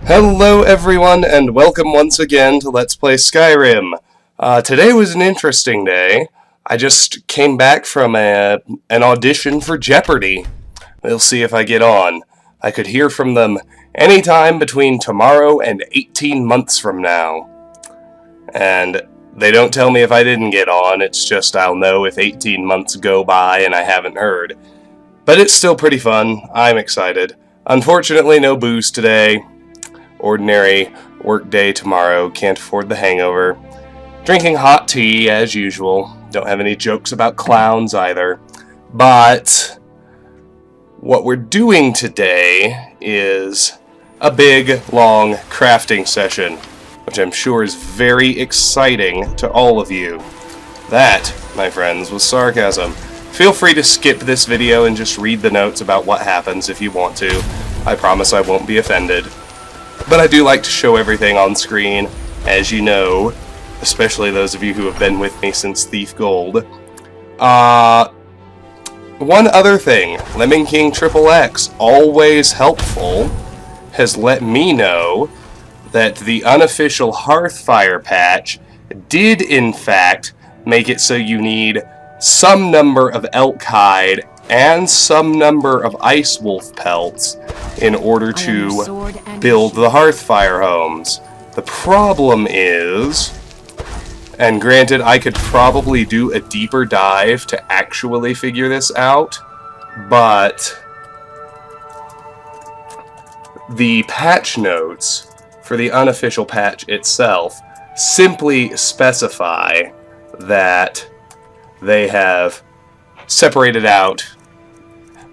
Hello everyone, and welcome once again to Let's Play Skyrim. Today was an interesting day. I just came back from an audition for Jeopardy! We'll see if I get on. I could hear from them anytime between tomorrow and 18 months from now. And they don't tell me if I didn't get on, it's just I'll know if 18 months go by and I haven't heard. But it's still pretty fun. I'm excited. Unfortunately, no booze today. Ordinary work day tomorrow, can't afford the hangover. Drinking hot tea as usual. Don't have any jokes about clowns either. But what we're doing today is a big, long crafting session, which I'm sure is very exciting to all of you. That, my friends, was sarcasm. Feel free to skip this video and just read the notes about what happens if you want to. I promise I won't be offended. But I do like to show everything on screen, as you know, especially those of you who have been with me since Thief Gold. One other thing, Lemon King XXX, always helpful, has let me know that the unofficial Hearthfire patch did in fact make it so you need some number of Elk Hide and some number of Ice Wolf Pelts in order to build the Hearthfire homes. The problem is, and granted I could probably do a deeper dive to actually figure this out, but the patch notes for the unofficial patch itself simply specify that they have separated out,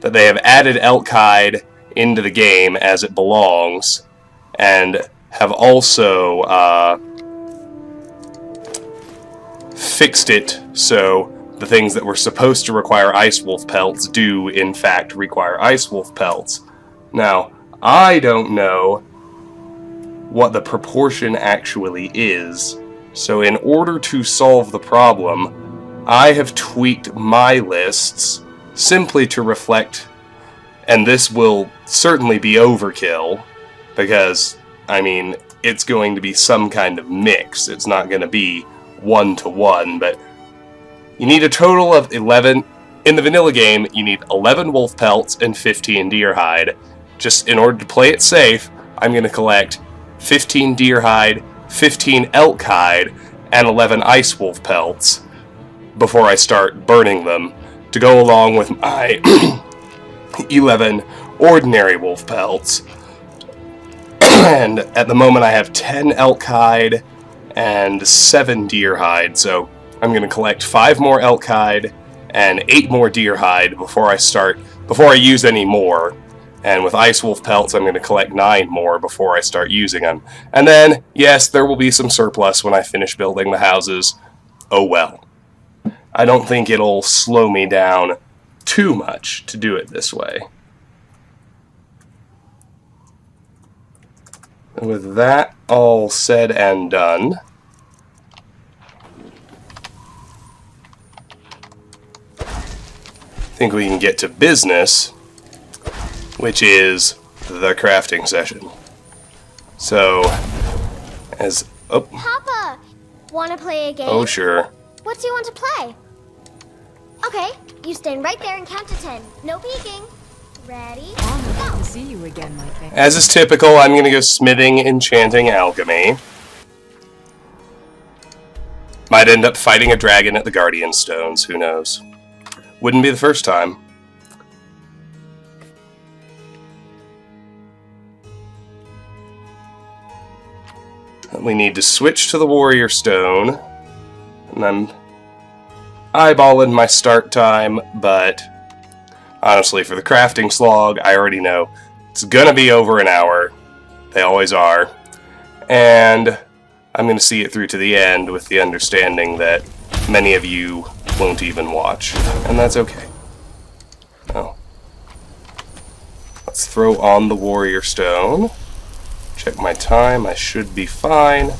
that they have added Elk Hide into the game as it belongs, and have also fixed it so the things that were supposed to require Ice Wolf Pelts do in fact require Ice Wolf Pelts. Now, I don't know what the proportion actually is, so in order to solve the problem, I have tweaked my lists simply to reflect, and this will certainly be overkill, because, I mean, it's going to be some kind of mix. It's not going to be 1-to-1, but you need a total of 11. In the vanilla game, you need 11 wolf pelts and 15 deer hide. Just in order to play it safe, I'm going to collect 15 deer hide, 15 elk hide, and 11 ice wolf pelts before I start burning them, to go along with my 11 ordinary wolf pelts. And at the moment I have 10 elk hide and 7 deer hide, so I'm going to collect 5 more elk hide and 8 more deer hide before I use any more. And with ice wolf pelts I'm going to collect 9 more before I start using them. And then, yes, there will be some surplus when I finish building the houses. Oh well. I don't think it'll slow me down too much to do it this way. And with that all said and done, I think we can get to business, which is the crafting session. So, Papa, wanna play a game? Oh, sure. What do you want to play? Okay, you stand right there and count to 10. No peeking. Ready? Honored to see you again, my friend. As is typical, I'm going to go smithing, enchanting, alchemy. Might end up fighting a dragon at the Guardian Stones, who knows. Wouldn't be the first time. We need to switch to the Warrior Stone. And I'm eyeballing my start time, but honestly, for the crafting slog, I already know it's gonna be over an hour. They always are. And I'm gonna see it through to the end with the understanding that many of you won't even watch. And that's okay. Oh. Let's throw on the Warrior Stone. Check my time, I should be fine.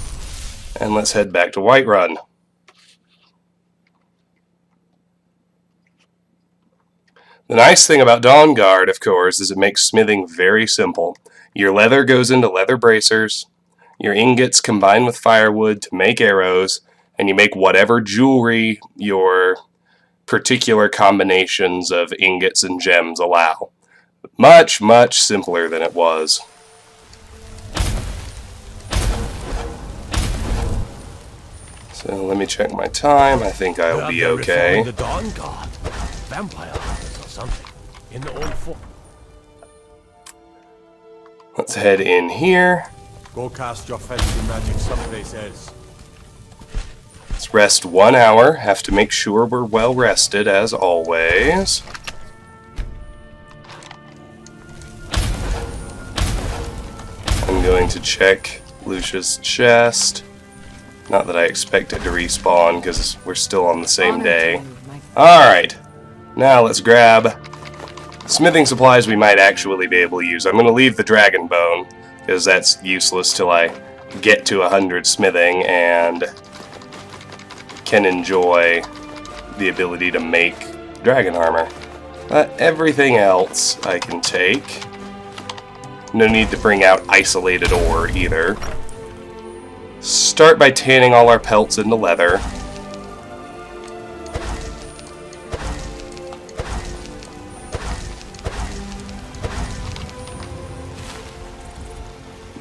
And let's head back to Whiterun. The nice thing about Dawnguard, of course, is it makes smithing very simple. Your leather goes into leather bracers. Your ingots combine with firewood to make arrows, and you make whatever jewelry your particular combinations of ingots and gems allow. Much, much simpler than it was. So let me check my time. I think I'll be okay. The Dawn God, vampire hunters or something, in the old fort. Let's head in here. Go cast your fancy magic someplace else. Let's rest 1 hour. Have to make sure we're well rested, as always. I'm going to check Lucia's chest. Not that I expect it to respawn, because we're still on the same day. Alright, now let's grab smithing supplies we might actually be able to use. I'm going to leave the dragon bone, because that's useless till I get to 100 smithing and can enjoy the ability to make dragon armor. Everything else I can take. No need to bring out isolated ore either. Start by tanning all our pelts into leather.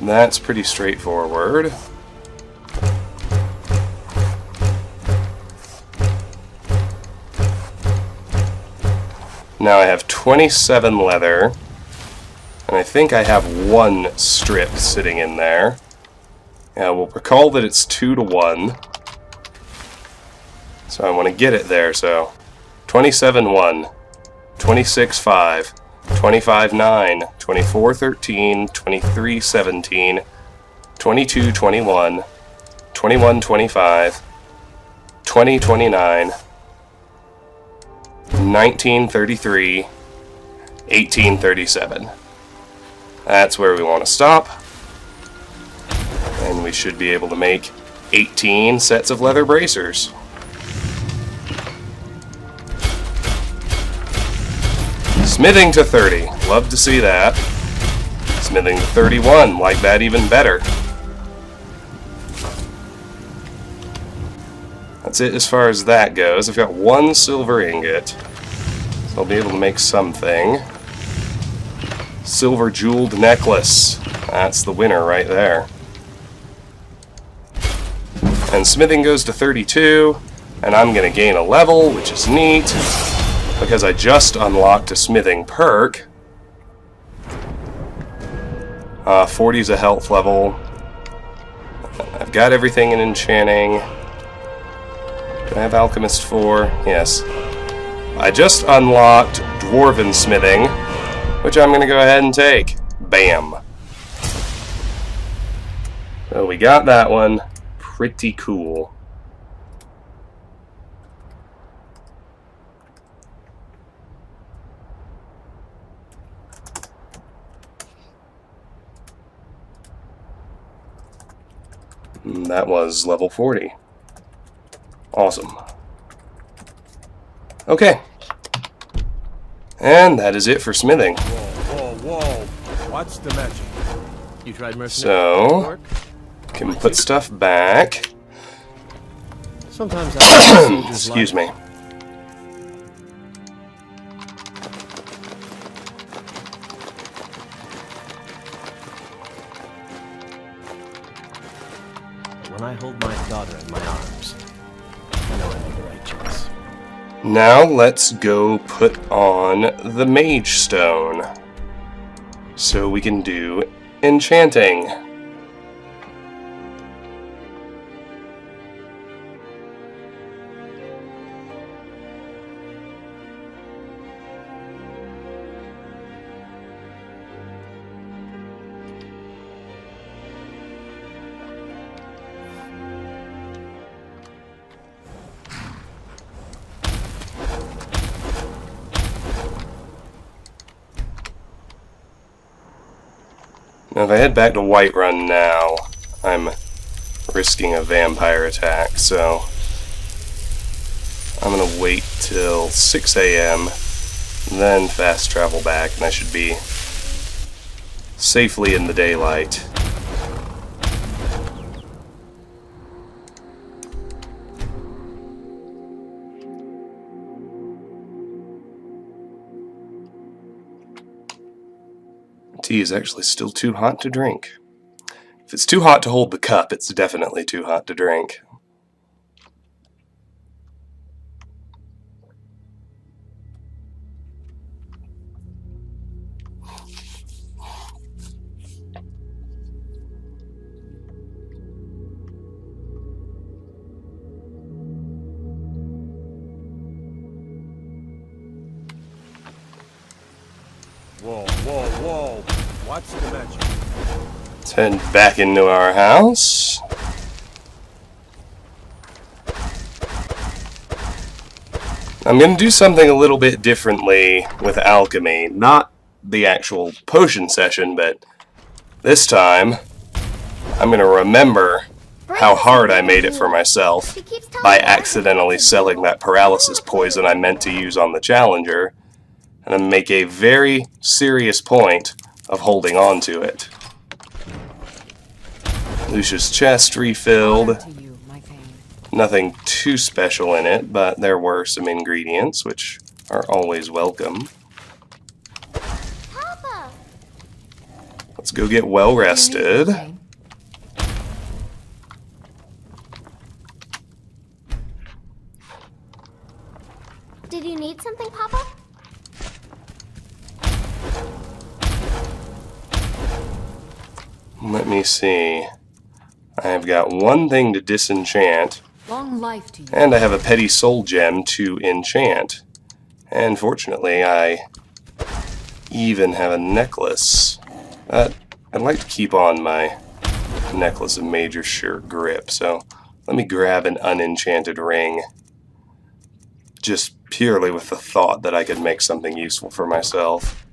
That's pretty straightforward. Now I have 27 leather, and I think I have 1 strip sitting in there. Now we'll recall that it's 2 to 1. So I want to get it there, so 27-1, 26-5, 25-9, 24-13, 23-17, 22-21, 21-25, 20-29, 19-33, 18-37. That's where we want to stop. And we should be able to make 18 sets of leather bracers. Smithing to 30. Love to see that. Smithing to 31. Like that even better. That's it as far as that goes. I've got 1 silver ingot, so I'll be able to make something. Silver jeweled necklace. That's the winner right there. And smithing goes to 32, and I'm going to gain a level, which is neat, because I just unlocked a smithing perk. 40 is a health level. I've got everything in enchanting. Do I have Alchemist 4? Yes. I just unlocked Dwarven Smithing, which I'm going to go ahead and take. Bam. So we got that one. Pretty cool. That was level 40. Awesome. Okay. And that is it for smithing. Whoa, whoa, whoa. What's the magic? You tried mercenary So, can put stuff back. Sometimes I Excuse me. When I hold my daughter in my arms, I know I made the right choice. Now let's go put on the Mage Stone, so we can do enchanting. Now if I head back to Whiterun now, I'm risking a vampire attack, so I'm gonna wait till 6 AM, then fast travel back, and I should be safely in the daylight. Tea is actually still too hot to drink. If it's too hot to hold the cup, it's definitely too hot to drink. Whoa, whoa, whoa. What's the magic? Let's head back into our house. I'm going to do something a little bit differently with alchemy. Not the actual potion session, but this time I'm going to remember how hard I made it for myself by accidentally selling that paralysis poison I meant to use on the Challenger, and then make a very serious point of holding on to it. Lucia's chest refilled. To you, my pain. Nothing too special in it, but there were some ingredients, which are always welcome. Papa! Let's go get well rested. Pain. Did you need something, Papa? Let me see. I have got one thing to disenchant, Long life to you. and I have a petty soul gem to enchant. And fortunately, I even have a necklace. I'd like to keep on my necklace of major sure grip, so let me grab an unenchanted ring. Just purely with the thought that I could make something useful for myself.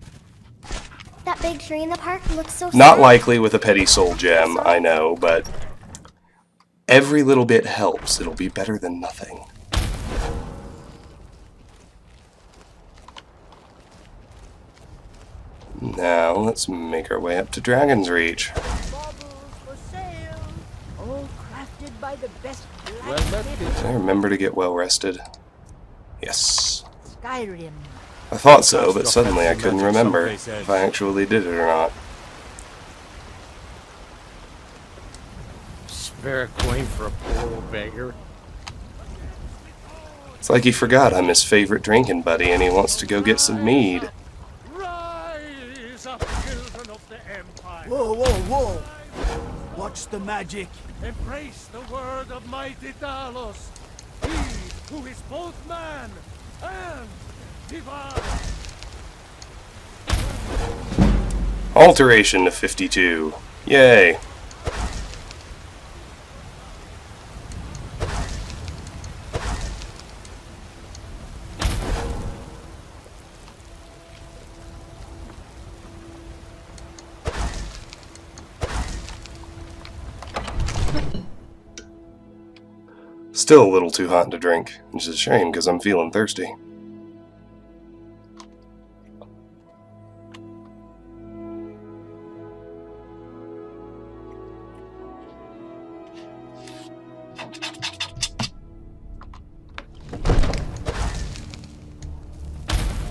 That big tree in the park looks so Not sad. likely with a petty soul gem, I know, but every little bit helps. It'll be better than nothing. Now, let's make our way up to Dragon's Reach. Baubles for sale, all crafted by the best Well, blacksmith Did I remember to get well rested? Yes. Skyrim. I thought so, but suddenly I couldn't remember if I actually did it or not. Spare a coin for a poor old beggar. It's like he forgot I'm his favorite drinking buddy and he wants to go get some mead. Rise up, children of the Empire. Whoa, whoa, whoa! Watch the magic. Embrace the word of mighty Talos. He who is both man and divine. Alteration to 52. Yay. Still a little too hot to drink, which is a shame because I'm feeling thirsty.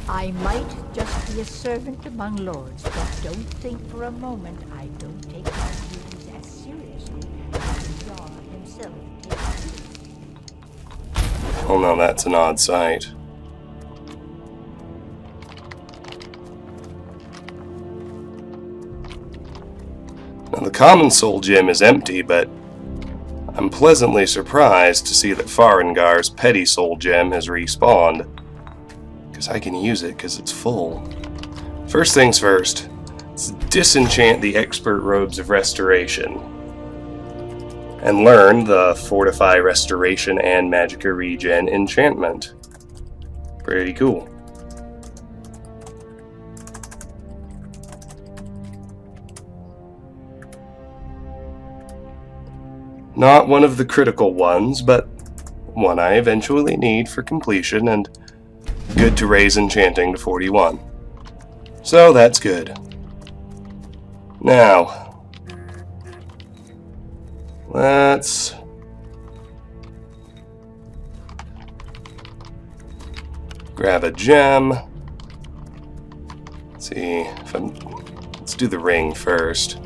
I might just be a servant among lords, but don't think for a moment I don't take my duties as seriously as the Czar himself takes his. Oh no, that's an odd sight. Now the common soul gem is empty, but I'm pleasantly surprised to see that Farengar's petty soul gem has respawned. Because I can use it because it's full. First things first, let's disenchant the expert robes of restoration. And learn the Fortify Restoration and Magicka Regen enchantment. Pretty cool. Not one of the critical ones, but one I eventually need for completion and good to raise enchanting to 41. So that's good. Now, let's grab a gem. Let's see if let's do the ring first.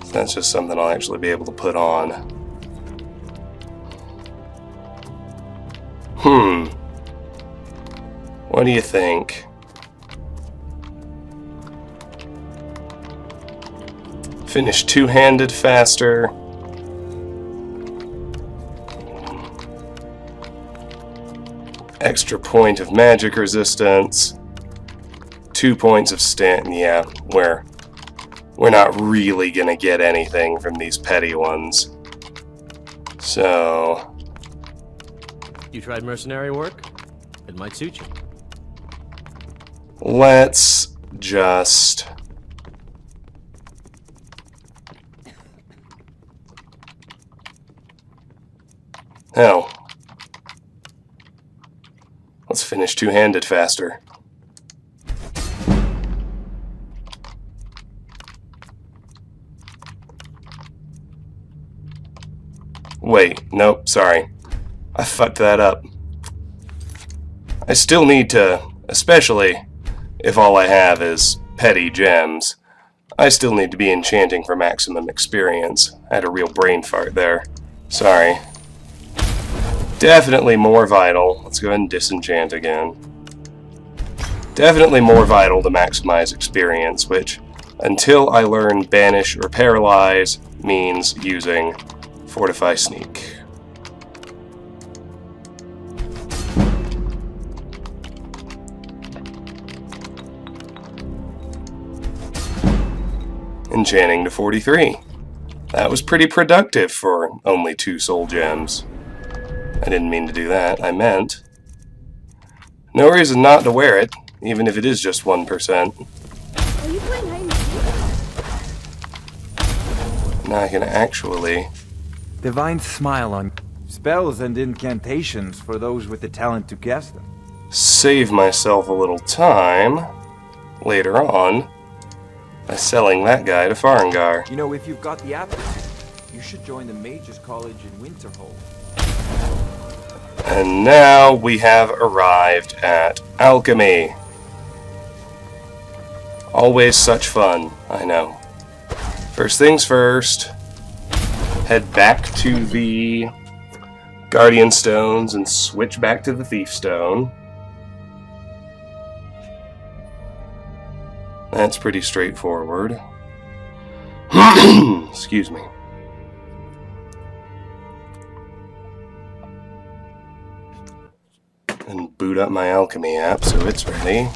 So that's just something I'll actually be able to put on. What do you think? Finish two-handed faster. Extra point of magic resistance. 2 points of stamina. Yeah, we're not really gonna get anything from these petty ones. So, You tried mercenary work? It might suit you. let's just hell. Let's finish two-handed faster. Wait, nope, sorry. I fucked that up. I still need to, especially if all I have is petty gems, I still need to be enchanting for maximum experience. I had a real brain fart there. Sorry. Definitely more vital. Let's go ahead and disenchant again. Definitely more vital to maximize experience, which, until I learn Banish or Paralyze, means using Fortify Sneak. Enchanting to 43. That was pretty productive for only 2 soul gems. I didn't mean to do that. I meant no reason not to wear it, even if it is just 1%. Are you playing hide and seek? Now I can actually... Divine smile on spells and incantations for those with the talent to cast them. save myself a little time later on by selling that guy to Farengar. You know, if you've got the aptitude, you should join the Mages College in Winterhold. And now we have arrived at alchemy. Always such fun, I know. First things first, head back to the Guardian Stones and switch back to the Thief Stone. That's pretty straightforward. Excuse me. And boot up my alchemy app so it's ready.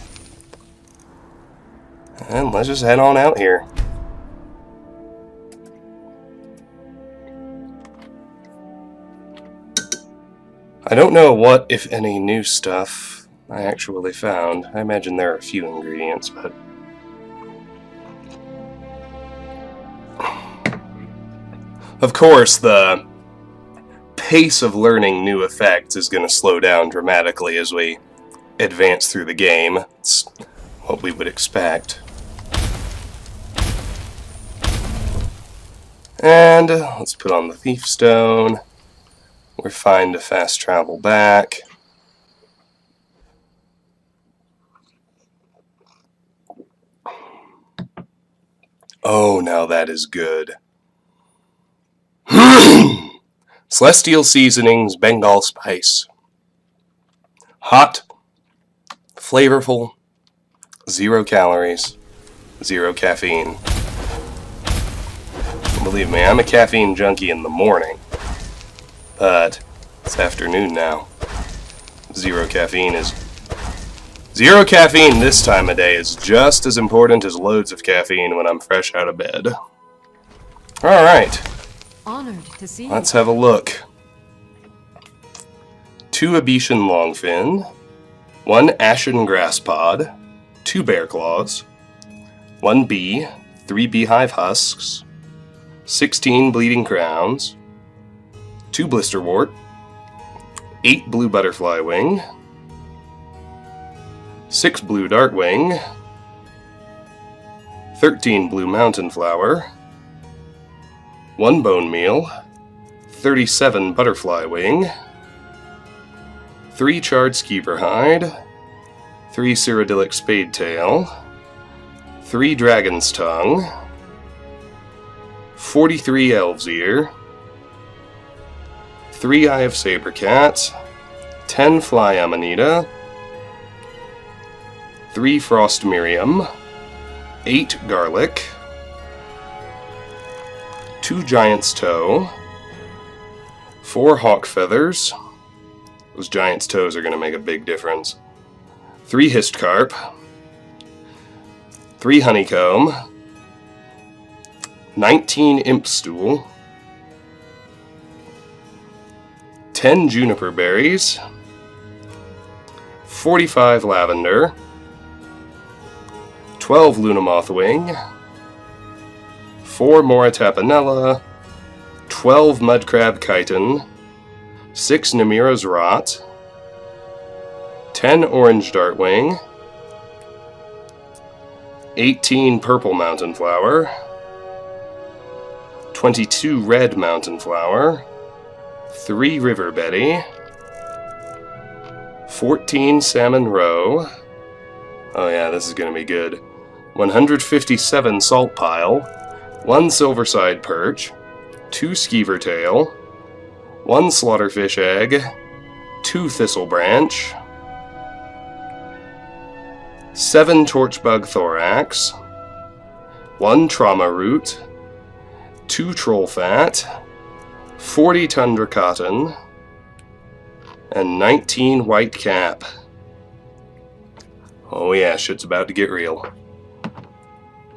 And let's just head on out here. I don't know what, if any, new stuff I actually found. I imagine there are a few ingredients, but... Of course, the pace of learning new effects is going to slow down dramatically as we advance through the game. It's what we would expect. And let's put on the Thief Stone. We're fine to fast travel back. Oh, now that is good. Celestial Seasonings Bengal Spice. Hot, flavorful, 0 calories, 0 caffeine. Believe me, I'm a caffeine junkie in the morning, but it's afternoon now. 0 caffeine is... 0 caffeine this time of day is just as important as loads of caffeine when I'm fresh out of bed. Alright. Honored to see you. Let's have a look. 2 Abetian Longfin, 1 Ashen Grass Pod, 2 Bear Claws, 1 bee, 3 Beehive Husks, 16 Bleeding Crowns, 2 Blisterwort, 8 Blue Butterfly Wing, 6 Blue Dartwing, 13 blue mountain flower, 1 bone meal, 37 butterfly wing, 3 charred skeever hide, 3 cyrodiilic spade tail, 3 dragon's tongue, 43 elf's ear, 3 eye of Sabre Cat, 10 fly amanita, 3 frost miriam, 8 garlic, 2 giant's toe, 4 hawk feathers. Those giant's toes are going to make a big difference. 3 hist carp, 3 honeycomb, 19 imp stool, 10 juniper berries, 45 lavender, 12 lunamoth wing, 4 Mora Tapinella, 12 Mudcrab Chitin, 6 Namira's Rot, 10 orange Dartwing, 18 purple mountain flower, 22 red mountain flower, 3 river betty, 14 salmon roe. Oh yeah, this is gonna be good. 157 salt pile, 1 silverside perch, 2 skeever tail, 1 slaughterfish egg, 2 thistle branch, 7 torchbug thorax, 1 trauma root, 2 troll fat, 40 tundra cotton, and 19 white cap. Oh yeah, shit's about to get real.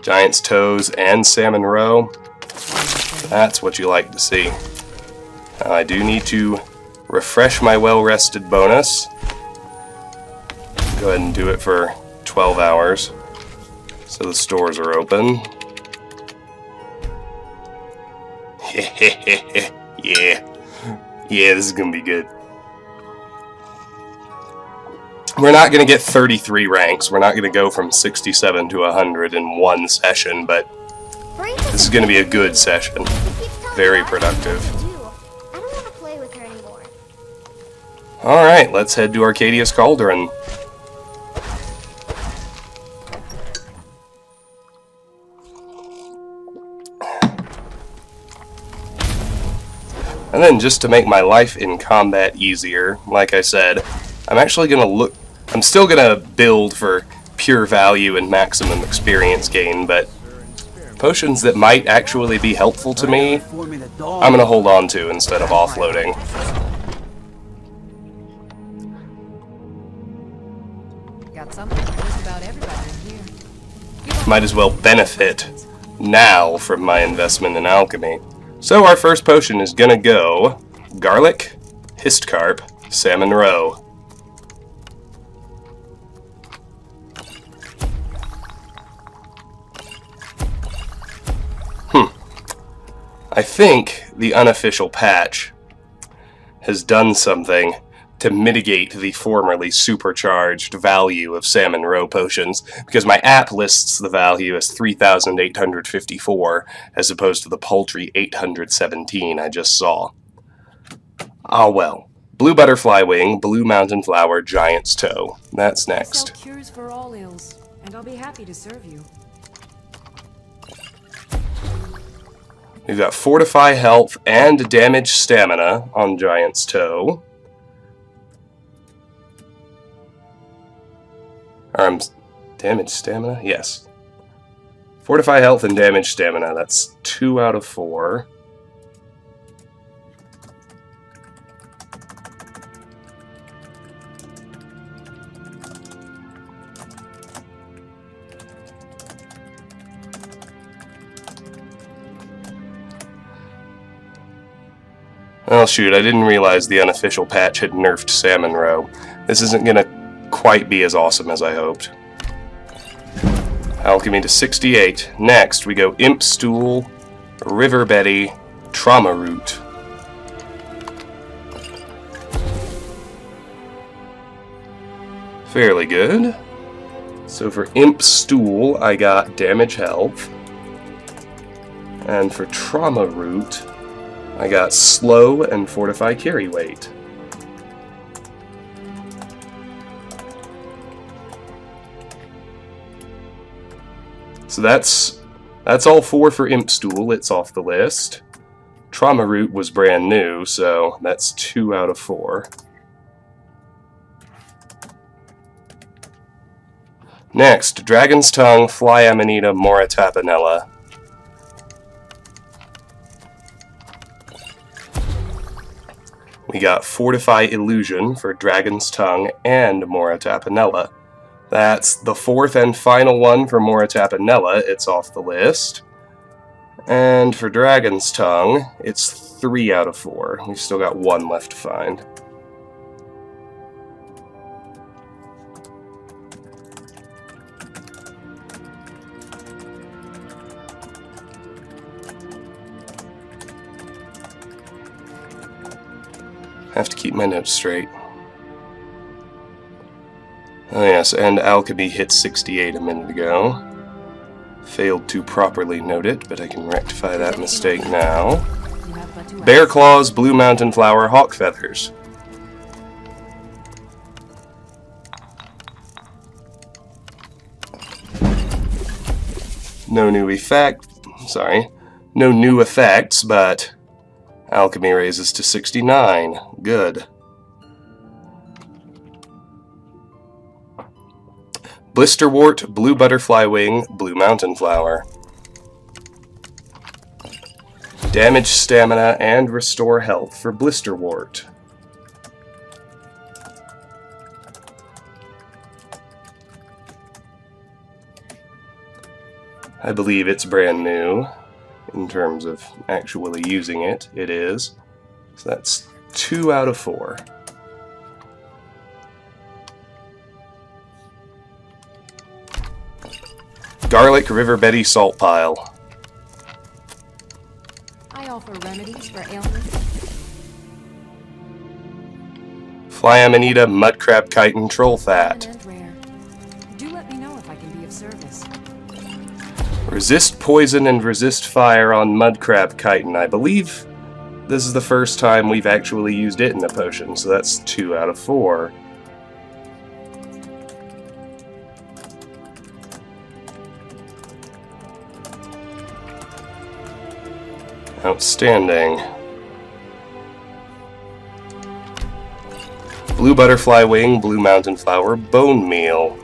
Giant's toes and salmon roe. That's what you like to see. Now I do need to refresh my well-rested bonus. Go ahead and do it for 12 hours. So the stores are open. Yeah. Yeah, this is gonna be good. We're not gonna get 33 ranks. We're not gonna go from 67 to 100 in one session, but this is gonna be a good session. Very productive. I don't want to play with her anymore. Alright, let's head to Arcadia's Cauldron. And then just to make my life in combat easier, like I said, I'm still gonna build for pure value and maximum experience gain, but potions that might actually be helpful to me, I'm gonna hold on to instead of offloading. Got something for just about everybody in here. Might as well benefit now from my investment in alchemy. So our first potion is gonna go garlic, hist carp, salmon roe. I think the unofficial patch has done something to mitigate the formerly supercharged value of salmon roe potions, because my app lists the value as 3,854 as opposed to the paltry 817 I just saw. Ah well. Blue butterfly wing, blue mountain flower, giant's toe. That's next. Sell cures for all ills, and I'll be happy to serve you. We've got Fortify Health and Damage Stamina on Giant's Toe. Damage Stamina? Yes. Fortify Health and Damage Stamina. That's 2 out of 4. Oh shoot, I didn't realize the unofficial patch had nerfed salmon roe. This isn't gonna quite be as awesome as I hoped. Alchemy to 68. Next, we go Imp Stool, River Betty, Trauma Root. Fairly good. So for Imp Stool, I got damage health. And for Trauma Root, I got slow and fortify carry weight. So that's all 4 for Imp Stool. It's off the list. Trauma Root was brand new, so that's 2 out of 4. Next, Dragon's Tongue, Fly Amanita, Mora, Tapinella. We got Fortify Illusion for Dragon's Tongue and Mora Tapinella. That's the 4th and final one for Mora Tapinella. It's off the list. And for Dragon's Tongue, it's 3 out of 4. We've still got 1 left to find. Have to keep my notes straight. Oh yes, and Alchemy hit 68 a minute ago. Failed to properly note it, but I can rectify that mistake now. Bear Claws, Blue Mountain Flower, Hawk Feathers. No new effects, but Alchemy raises to 69. Good. Blisterwort, Blue Butterfly Wing, Blue Mountain Flower. Damage Stamina and Restore Health for Blisterwort. I believe it's brand new. In terms of actually using it, it is. So that's 2 out of 4. Garlic River Betty Salt Pile. I offer remedies for ailments. Fly Amanita, Mudcrab, Chitin, Troll Fat. And rare. Do let me know if I can be of service. Resist poison and resist fire on Mudcrab Chitin. I believe this is the first time we've actually used it in a potion, so that's 2 out of 4. Outstanding. Blue Butterfly Wing, Blue Mountain Flower, Bone Meal.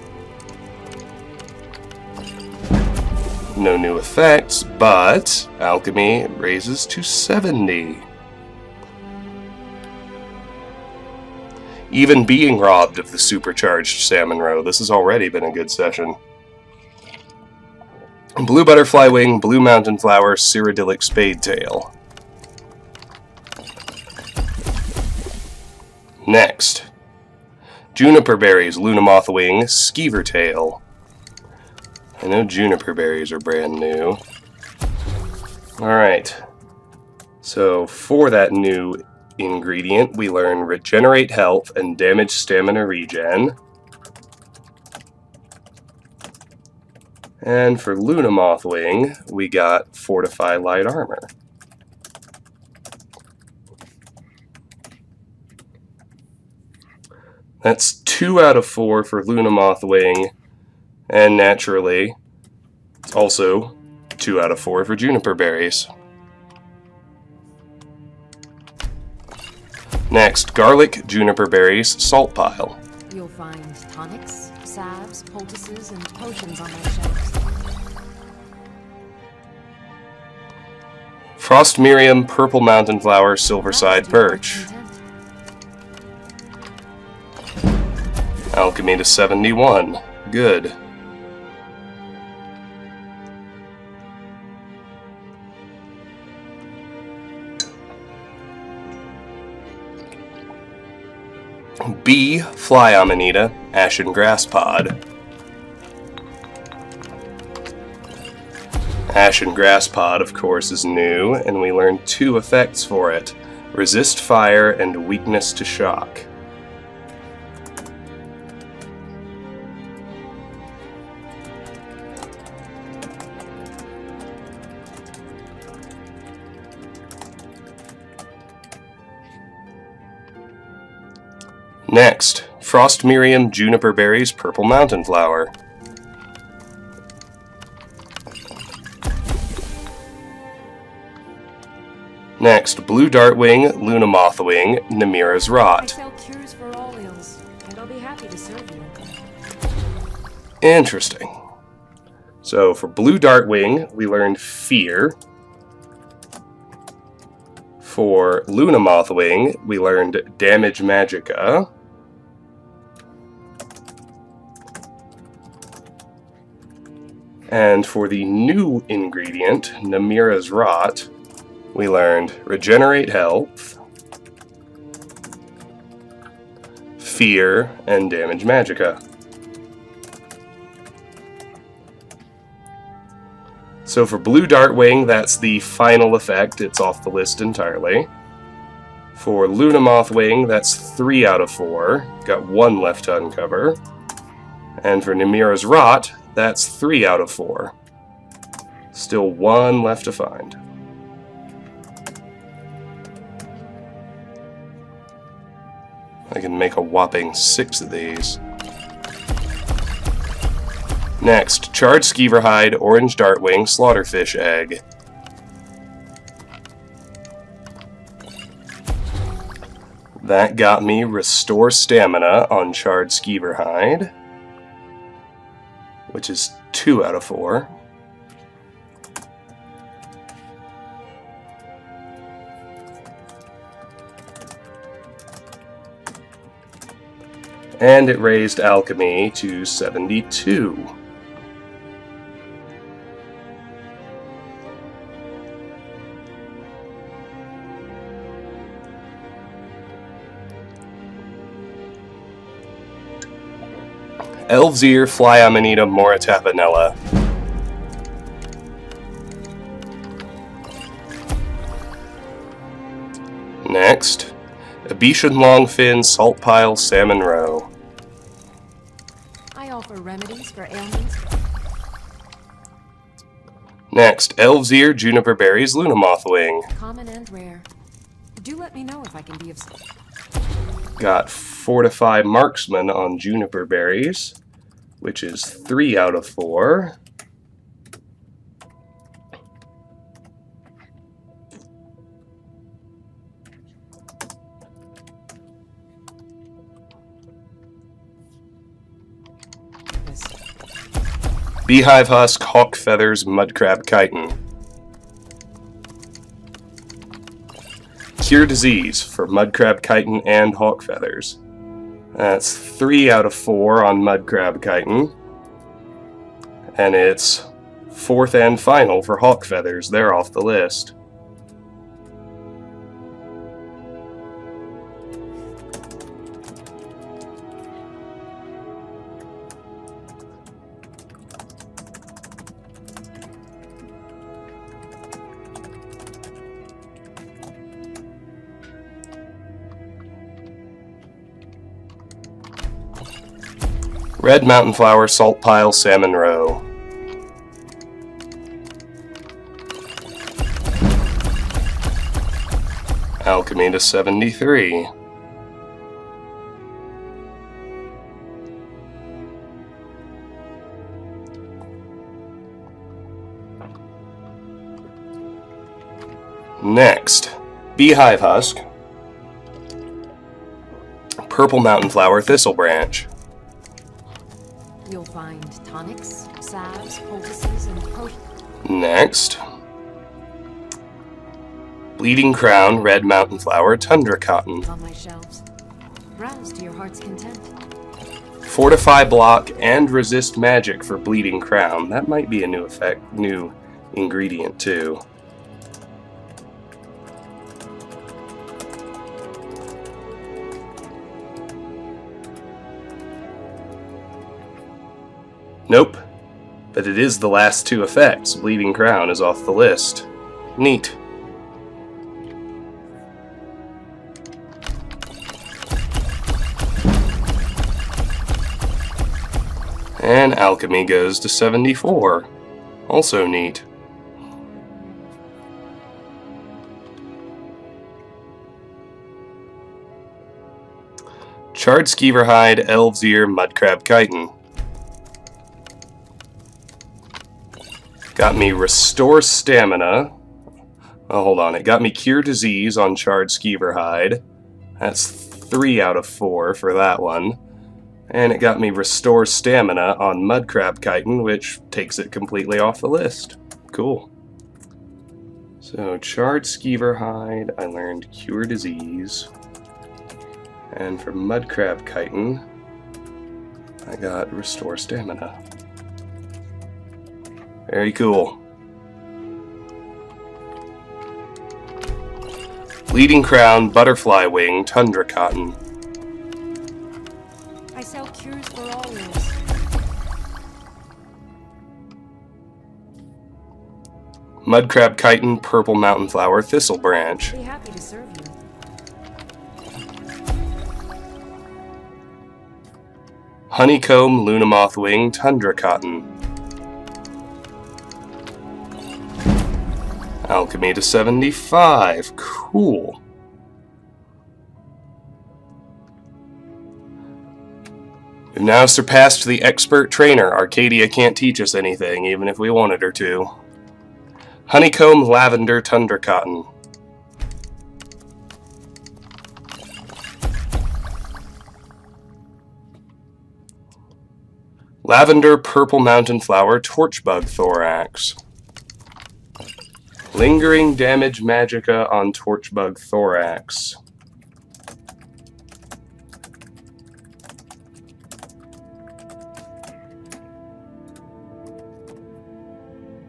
No new effects, but Alchemy raises to 70. Even being robbed of the supercharged Salmon Roe, this has already been a good session. Blue Butterfly Wing, Blue Mountain Flower, Cyrodiilic Spade Tail. Next, Juniper Berries, Lunamoth Wing, Skeever Tail. I know Juniper Berries are brand new. Alright, so for that new ingredient, we learn Regenerate Health and Damage Stamina Regen. And for Lunamoth Wing, we got Fortify Light Armor. That's 2 out of 4 for Lunamoth Wing, and naturally, it's also 2 out of 4 for Juniper Berries. Next, Garlic, Juniper Berries, Salt Pile. You'll find tonics, salves, poultices, and potions on my shelves. Frost Miriam, Purple Mountain Flower, Silverside Birch. Alchemy to 71. Good. B. Fly Amanita, Ashen Grass Pod. Ashen Grass Pod, of course, is new, and we learned 2 effects for it. Resist Fire and Weakness to Shock. Next, Frost Miriam Juniper Berries Purple Mountain Flower. Next, Blue Dartwing, Luna Mothwing, Namira's I Rot. sell cures for all ills, and I'll be happy to serve you. Interesting. So for Blue Dartwing, we learned Fear. For Luna Mothwing, we learned Damage Magicka. And for the new ingredient, Namira's Rot, we learned Regenerate Health, Fear, and Damage Magicka. So for Blue Dartwing, that's the final effect. It's off the list entirely. For Luna Mothwing, that's 3 out of 4. Got 1 left to uncover. And for Namira's Rot, that's 3 out of 4. Still 1 left to find. I can make a whopping 6 of these. Next, Charred Skeever Hide, Orange Dartwing, Slaughterfish Egg. That got me Restore Stamina on Charred Skeever Hide, which is 2 out of 4. And it raised Alchemy to 72. Elf's Ear, Fly Amanita, Mora Tapinella. Next, Abishan Longfin, Salt Pile, Salmon Roe. I offer remedies for ailments. Next, Elf's Ear, Juniper Berries, Luna Mothwing. Common and rare. Do let me know if I can be of... Got Fortify Marksman on Juniper Berries, which is 3 out of 4. Beehive Husk, Hawk Feathers, Mudcrab Chitin. Cure Disease for Mudcrab Chitin and Hawk Feathers. That's 3 out of 4 on Mudcrab Chitin. And it's 4th and final for Hawk Feathers. They're off the list. Red Mountain Flower, Salt Pile, Salmon Roe. Alchemy to 73. Next, Beehive Husk, Purple Mountain Flower, Thistle Branch. You'll find tonics, salves, poultices, and potions. Next, Bleeding Crown, Red Mountain Flower, Tundra Cotton. On my shelves. Browse to your heart's content. Fortify Block and Resist Magic for Bleeding Crown. That might be a new effect, new ingredient too. Nope, but it is the last 2 effects. Bleeding Crown is off the list. Neat. And Alchemy goes to 74. Also neat. Charred Skeever Hide, Elves Ear, Mudcrab Chitin. Got me Restore Stamina. Oh, hold on. It got me Cure Disease on Charred Skeever Hide. That's 3 out of 4 for that one. And it got me Restore Stamina on Mudcrab Chitin, which takes it completely off the list. Cool. So, Charred Skeever Hide, I learned Cure Disease. And for Mudcrab Chitin, I got Restore Stamina. Very cool. Bleeding Crown, Butterfly Wing, Tundra Cotton. I sell cures for all ills. Mudcrab Chitin, Purple Mountain Flower, Thistle Branch. Be happy to serve you. Honeycomb, Lunamoth Wing, Tundra Cotton. Alchemy to 75. Cool. We've now surpassed the expert trainer. Arcadia can't teach us anything, even if we wanted her to. Honeycomb, Lavender, Tundra Cotton. Lavender, Purple Mountain Flower, Torchbug, Thorax. Lingering Damage Magicka on Torchbug, Thorax.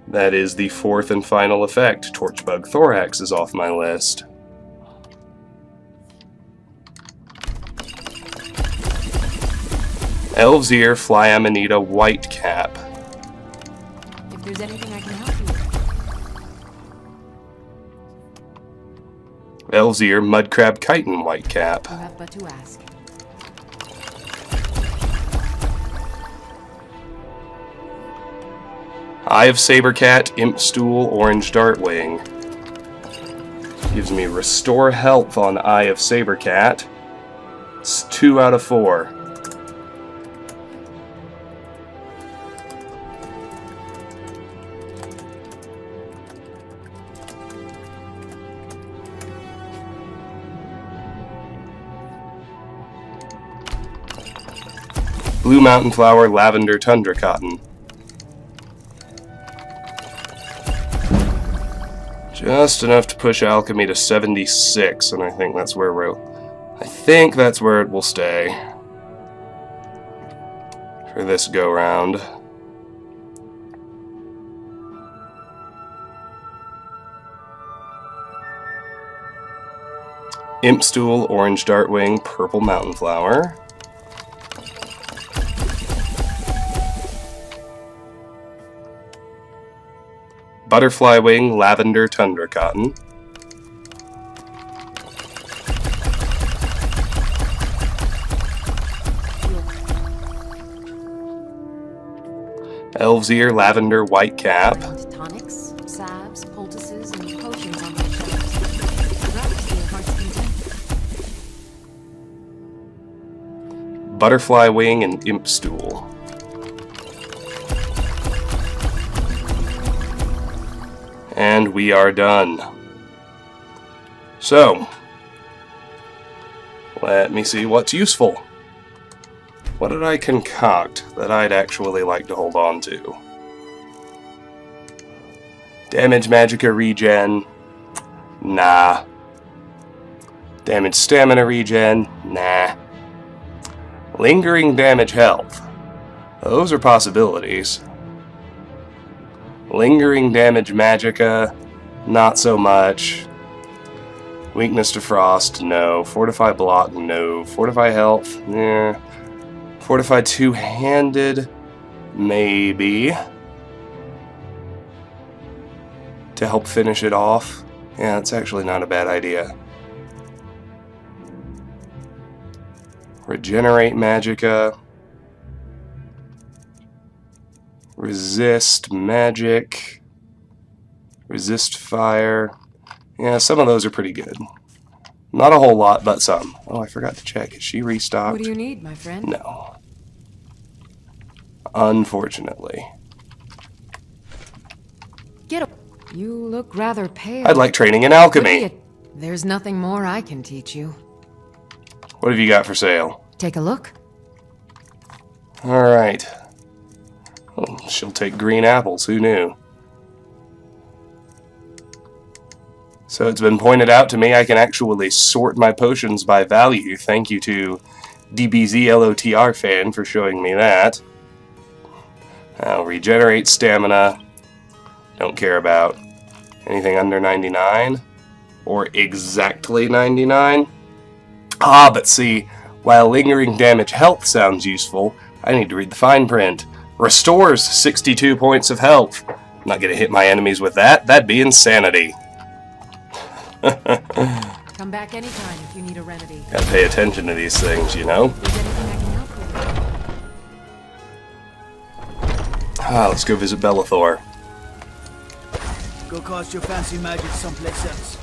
That is the 4th and final effect. Torchbug Thorax is off my list. Elves Ear, Fly Amanita, White Cap. If there's anything I can help you with. Elves Ear, Mudcrab Chitin, White Cap. You have but to ask. Eye of Sabre Cat, Imp Stool, Orange Dartwing. Gives me Restore Health on Eye of Sabre Cat. It's 2 out of 4. Blue Mountain Flower, Lavender, Tundra Cotton. Just enough to push Alchemy to 76, and I think that's where it will stay for this go round. Imp Stool, Orange Dartwing, Purple Mountain Flower. Butterfly Wing, Lavender, Tundra Cotton. Elves Ear, Lavender, White Cap. Tonics, salves, poultices, and potions on my shelves. Perhaps to your heart's content. Butterfly Wing and Imp Stool. And we are done. So, let me see what's useful. What did I concoct that I'd actually like to hold on to? Damage Magicka Regen? Nah. Damage Stamina Regen? Nah. Lingering Damage Health? Those are possibilities. Lingering Damage Magicka, not so much. Weakness to Frost, no. Fortify Block, no. Fortify Health, nah. Fortify Two-Handed, maybe. To help finish it off. Yeah, it's actually not a bad idea. Regenerate Magicka. Resist Magic. Resist Fire. Yeah, some of those are pretty good. Not a whole lot, but some. Oh, I forgot to check. Is she restocked? What do you need, my friend? No. Unfortunately. Get up. You look rather pale. I'd like training in alchemy. There's nothing more I can teach you. What have you got for sale? Take a look. Alright. Oh, she'll take green apples, who knew? So it's been pointed out to me I can actually sort my potions by value. Thank you to DBZLOTR fan for showing me that. I'll regenerate stamina. Don't care about anything under 99. Or exactly 99. Ah, but see, while lingering damage health sounds useful, I need to read the fine print. Restores 62 points of health. I'm not going to hit my enemies with that. That'd be insanity. Come back anytime if you need a remedy. Gotta pay attention to these things, you know? Is anything I can help with? Ah, let's go visit Bellathor. Go cast your fancy magic someplace else.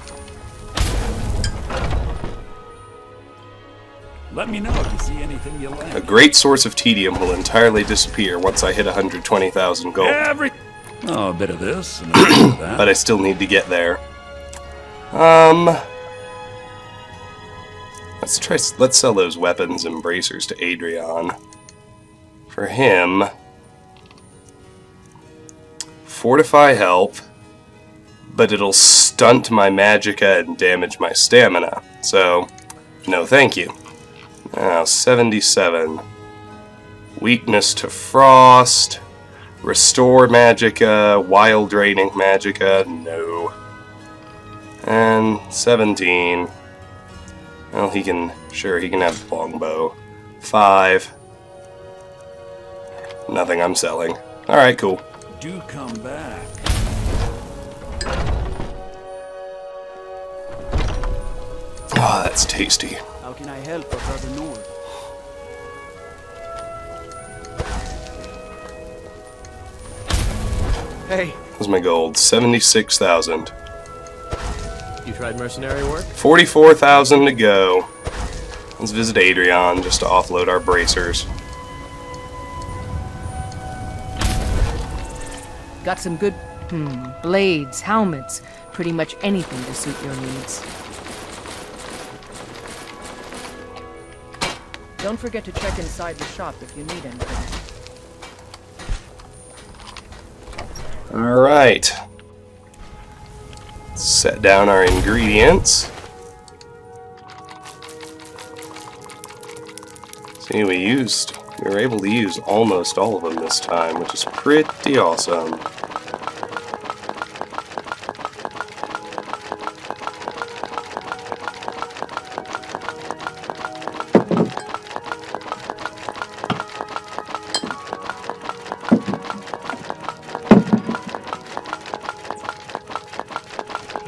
Let me know if you see anything you like. A great source of tedium will entirely disappear once I hit 120,000 gold. Oh, a bit of this and a bit of that. But I still need to get there. Let's sell those weapons and bracers to Adrian. For him, Fortify help, but it'll stunt my magicka and damage my stamina. So, no thank you. Now, 77. Weakness to frost. Restore magicka. Wild draining magicka. No. And 17. Well, he can have the longbow. 5. Nothing I'm selling. Alright, cool. Do come back. Ah, that's tasty. How can I help a brother north? Hey, What's my gold? 76,000. you tried mercenary work? 44,000 to go. Let's visit Adrian just to offload our bracers. Got some good, blades, helmets, pretty much anything to suit your needs. Don't forget to check inside the shop if you need anything. Alright. Set down our ingredients. See, we were able to use almost all of them this time, which is pretty awesome.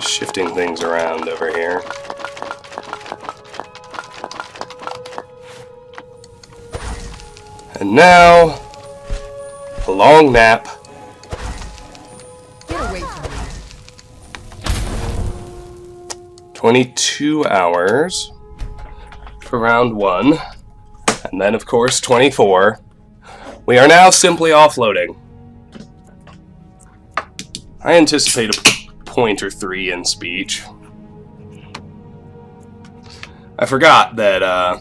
Shifting things around over here. And now, a long nap. Get away from me. 22 hours for round 1. And then, of course, 24. We are now simply offloading. I anticipate a point or 3 in speech. I forgot that,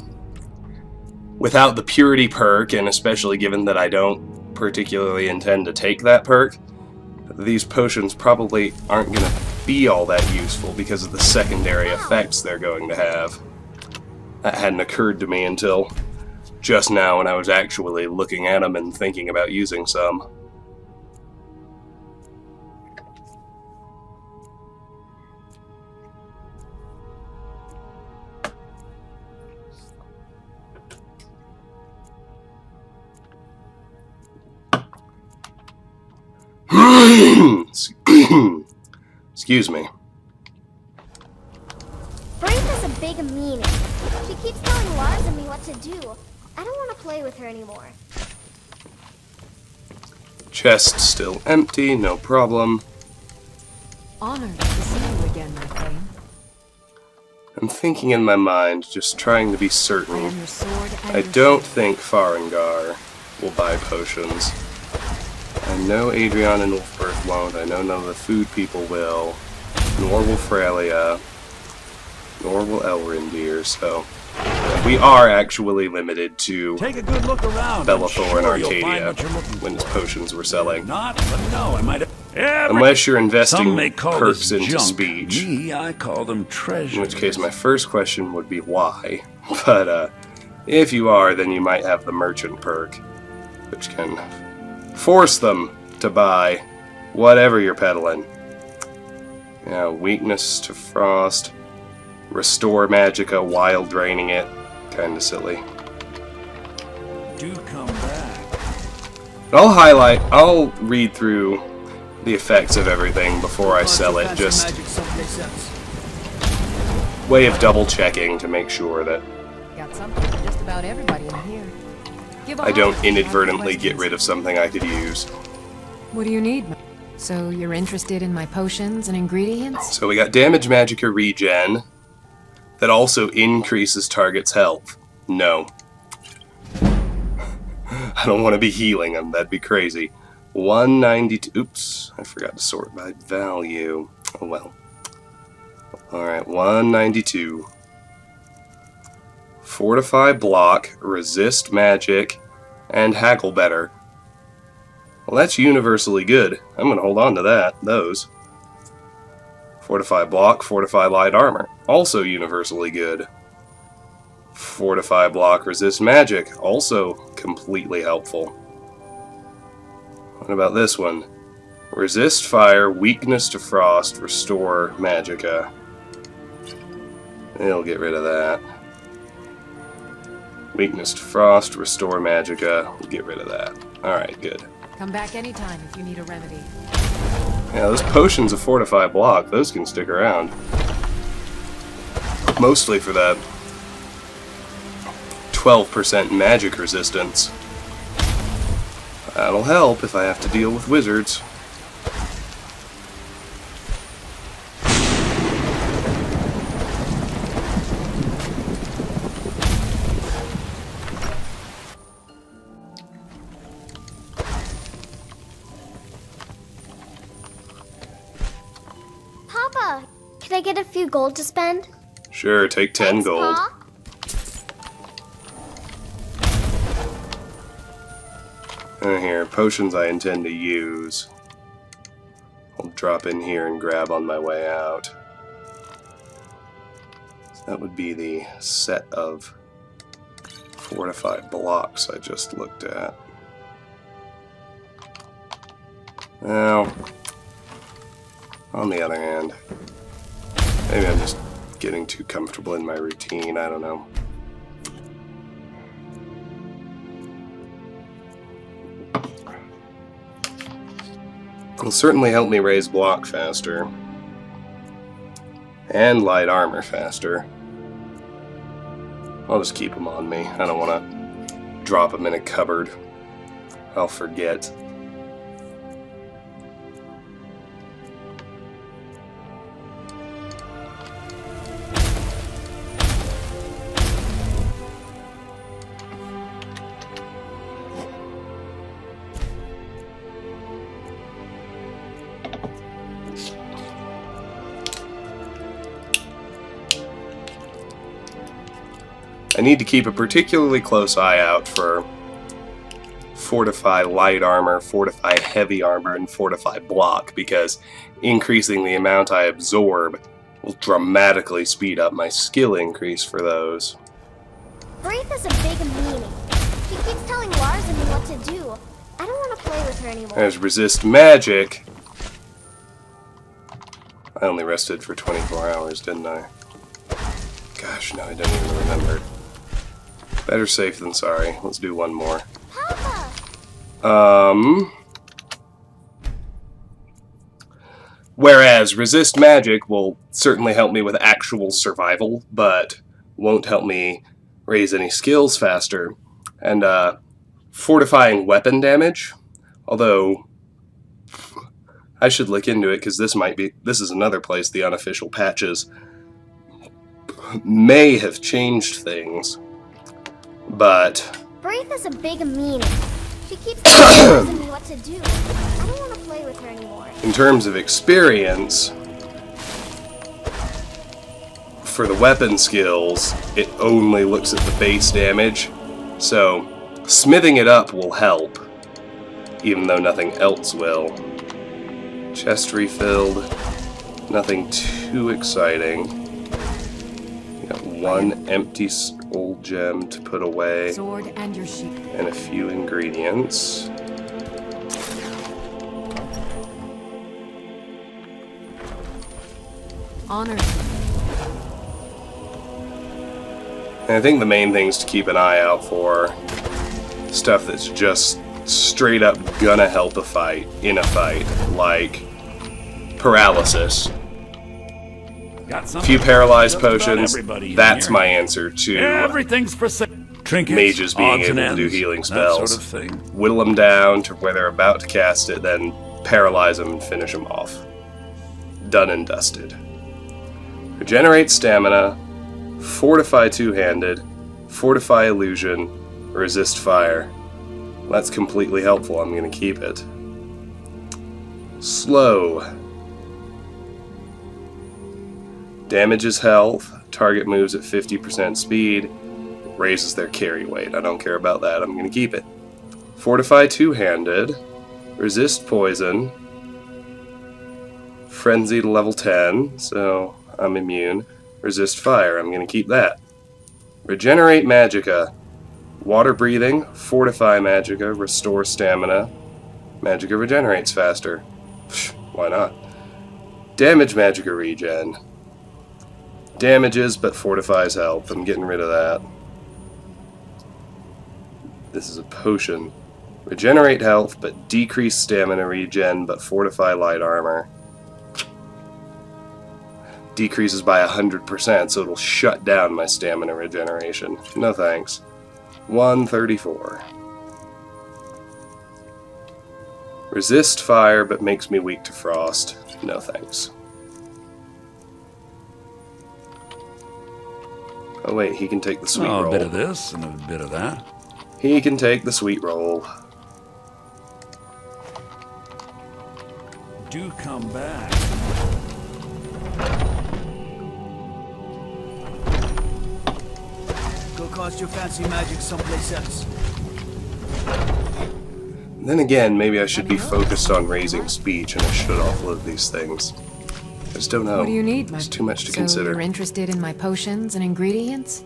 without the purity perk, and especially given that I don't particularly intend to take that perk, these potions probably aren't going to be all that useful because of the secondary effects they're going to have. That hadn't occurred to me until just now when I was actually looking at them and thinking about using some. Excuse me. Brave has a big meaning. She keeps telling Lars and me what to do. I don't want to play with her anymore. Chest still empty, no problem. Honored to see you again, my friend. I'm thinking in my mind, just trying to be I certain. am your sword and I your don't shield. think Farengar will buy potions. I know Adrian and Wolfberg won't. I know none of the food people will. Nor will Freya. Nor will Elrindir, so... we are actually limited to Take a good look around. Bellathor and I'm sure you'll find Arcadia what you're looking when its for. potions were selling. Not, but no, I might have... Unless you're investing Some may call perks this into junk. speech. Me, I call them treasures. In which case my first question would be why. But if you are, then you might have the merchant perk, which can force them to buy whatever you're peddling. Yeah, weakness to frost, restore magicka while draining it. Kinda silly. Do come back. I'll read through the effects of everything before I sell it, just Magic someplace else. way of double checking to make sure that Got something for just about everybody in here. Give a I don't holler if you have inadvertently get questions. rid of something I could use. What do you need? So you're interested in my potions and ingredients? So we got damage magicka regen that also increases target's health. No. I don't want to be healing them, that'd be crazy. 192. Oops, I forgot to sort by value. Oh well. Alright, 192. Fortify block, resist magic, and haggle better. Well, that's universally good. I'm going to hold on to those. Fortify block, fortify light armor. Also universally good. Fortify block, resist magic. Also completely helpful. What about this one? Resist fire, weakness to frost, restore magicka. It'll get rid of that. Weakness to frost, restore magicka. We'll get rid of that. Alright, good. Come back anytime if you need a remedy. Yeah, those potions of Fortify block, those can stick around. Mostly for that 12% magic resistance. That'll help if I have to deal with wizards. Papa, can I get a few gold to spend? Sure, take 10 Thanks, gold. Pa. Here, potions I intend to use. I'll drop in here and grab on my way out. So that would be the set of fortified blocks I just looked at. Well, on the other hand, maybe I'm just getting too comfortable in my routine, I don't know. Will certainly help me raise block faster. And light armor faster. I'll just keep them on me. I don't want to drop them in a cupboard. I'll forget. I need to keep a particularly close eye out for Fortify Light Armor, Fortify Heavy Armor, and Fortify Block, because increasing the amount I absorb will dramatically speed up my skill increase for those. Wraith is a big meanie. She keeps telling Lars and me what to do. I don't want to play with her anymore. There's Resist Magic. I only rested for 24 hours, didn't I? Gosh, no, I don't even remember. Better safe than sorry. Let's do one more. Papa! Whereas Resist Magic will certainly help me with actual survival, but won't help me raise any skills faster. And Fortifying Weapon damage, although I should look into it, because this is another place the unofficial patches may have changed things, but Braith is a big meanie. She keeps telling me what to do. I don't want to play with her anymore. in terms of experience, for the weapon skills, it only looks at the base damage, so smithing it up will help, even though nothing else will. Chest refilled, nothing too exciting. We got one empty old gem to put away, Sword and your sheep. and a few ingredients. Honor. And I think the main things to keep an eye out for, stuff that's just straight up gonna help a fight, in a fight, like paralysis. Got A few paralyzed Just about potions, everybody in that's here. my answer to Everything's for sale. Trinkets, mages being odds and able to do ends, healing that spells. sort of thing. Whittle them down to where they're about to cast it, then paralyze them and finish them off. Done and dusted. Regenerate stamina, fortify two-handed, fortify illusion, resist fire. That's completely helpful, I'm going to keep it. Slow. Damages health, target moves at 50% speed, raises their carry weight. I don't care about that, I'm going to keep it. Fortify two-handed, resist poison, frenzy to level 10, so I'm immune. Resist fire, I'm going to keep that. Regenerate Magicka, water breathing, fortify Magicka, restore stamina. Magicka regenerates faster. Psh, why not? Damage Magicka Regen. Damages but fortifies health. I'm getting rid of that. This is a potion. Regenerate health but decrease stamina regen but fortify light armor. Decreases by 100%, so it'll shut down my stamina regeneration. No thanks. 134. Resist fire, but makes me weak to frost. No thanks. Oh wait, he can take the sweet roll. A bit of this and a bit of that. He can take the sweet roll. Do come back. Go cast your fancy magic someplace else. Then again, maybe I should be focused on raising speech and I should offload these things. I just don't know. What do you need, It's too much to So consider. you're interested in my potions and ingredients?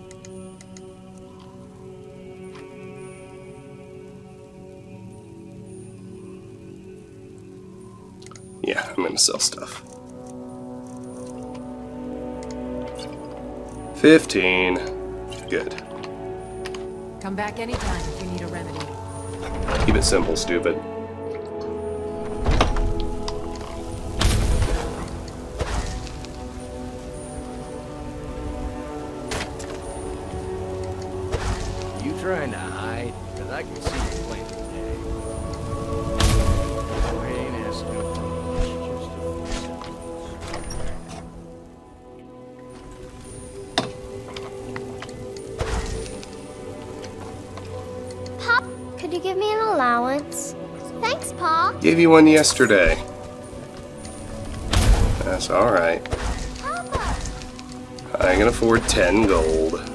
Yeah, I'm gonna sell stuff. 15. Good. Come back anytime if you need a remedy. Keep it simple, stupid. You trying to hide? Because I can see you playing today. Ain't asking for much, just Pop, could you give me an allowance? Thanks, Pa. Gave you one yesterday. That's alright. Papa. I can afford 10 gold.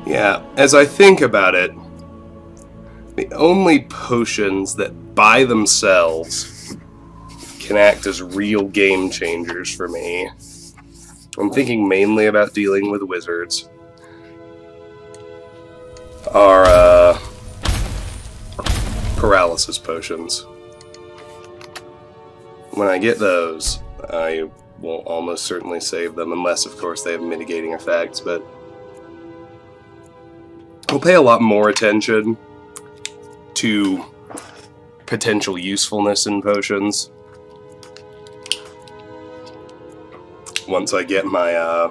Yeah, as I think about it, the only potions that by themselves can act as real game changers for me, I'm thinking mainly about dealing with wizards, are paralysis potions. When I get those, I will almost certainly save them, unless of course they have mitigating effects, but I'll pay a lot more attention to potential usefulness in potions once I get my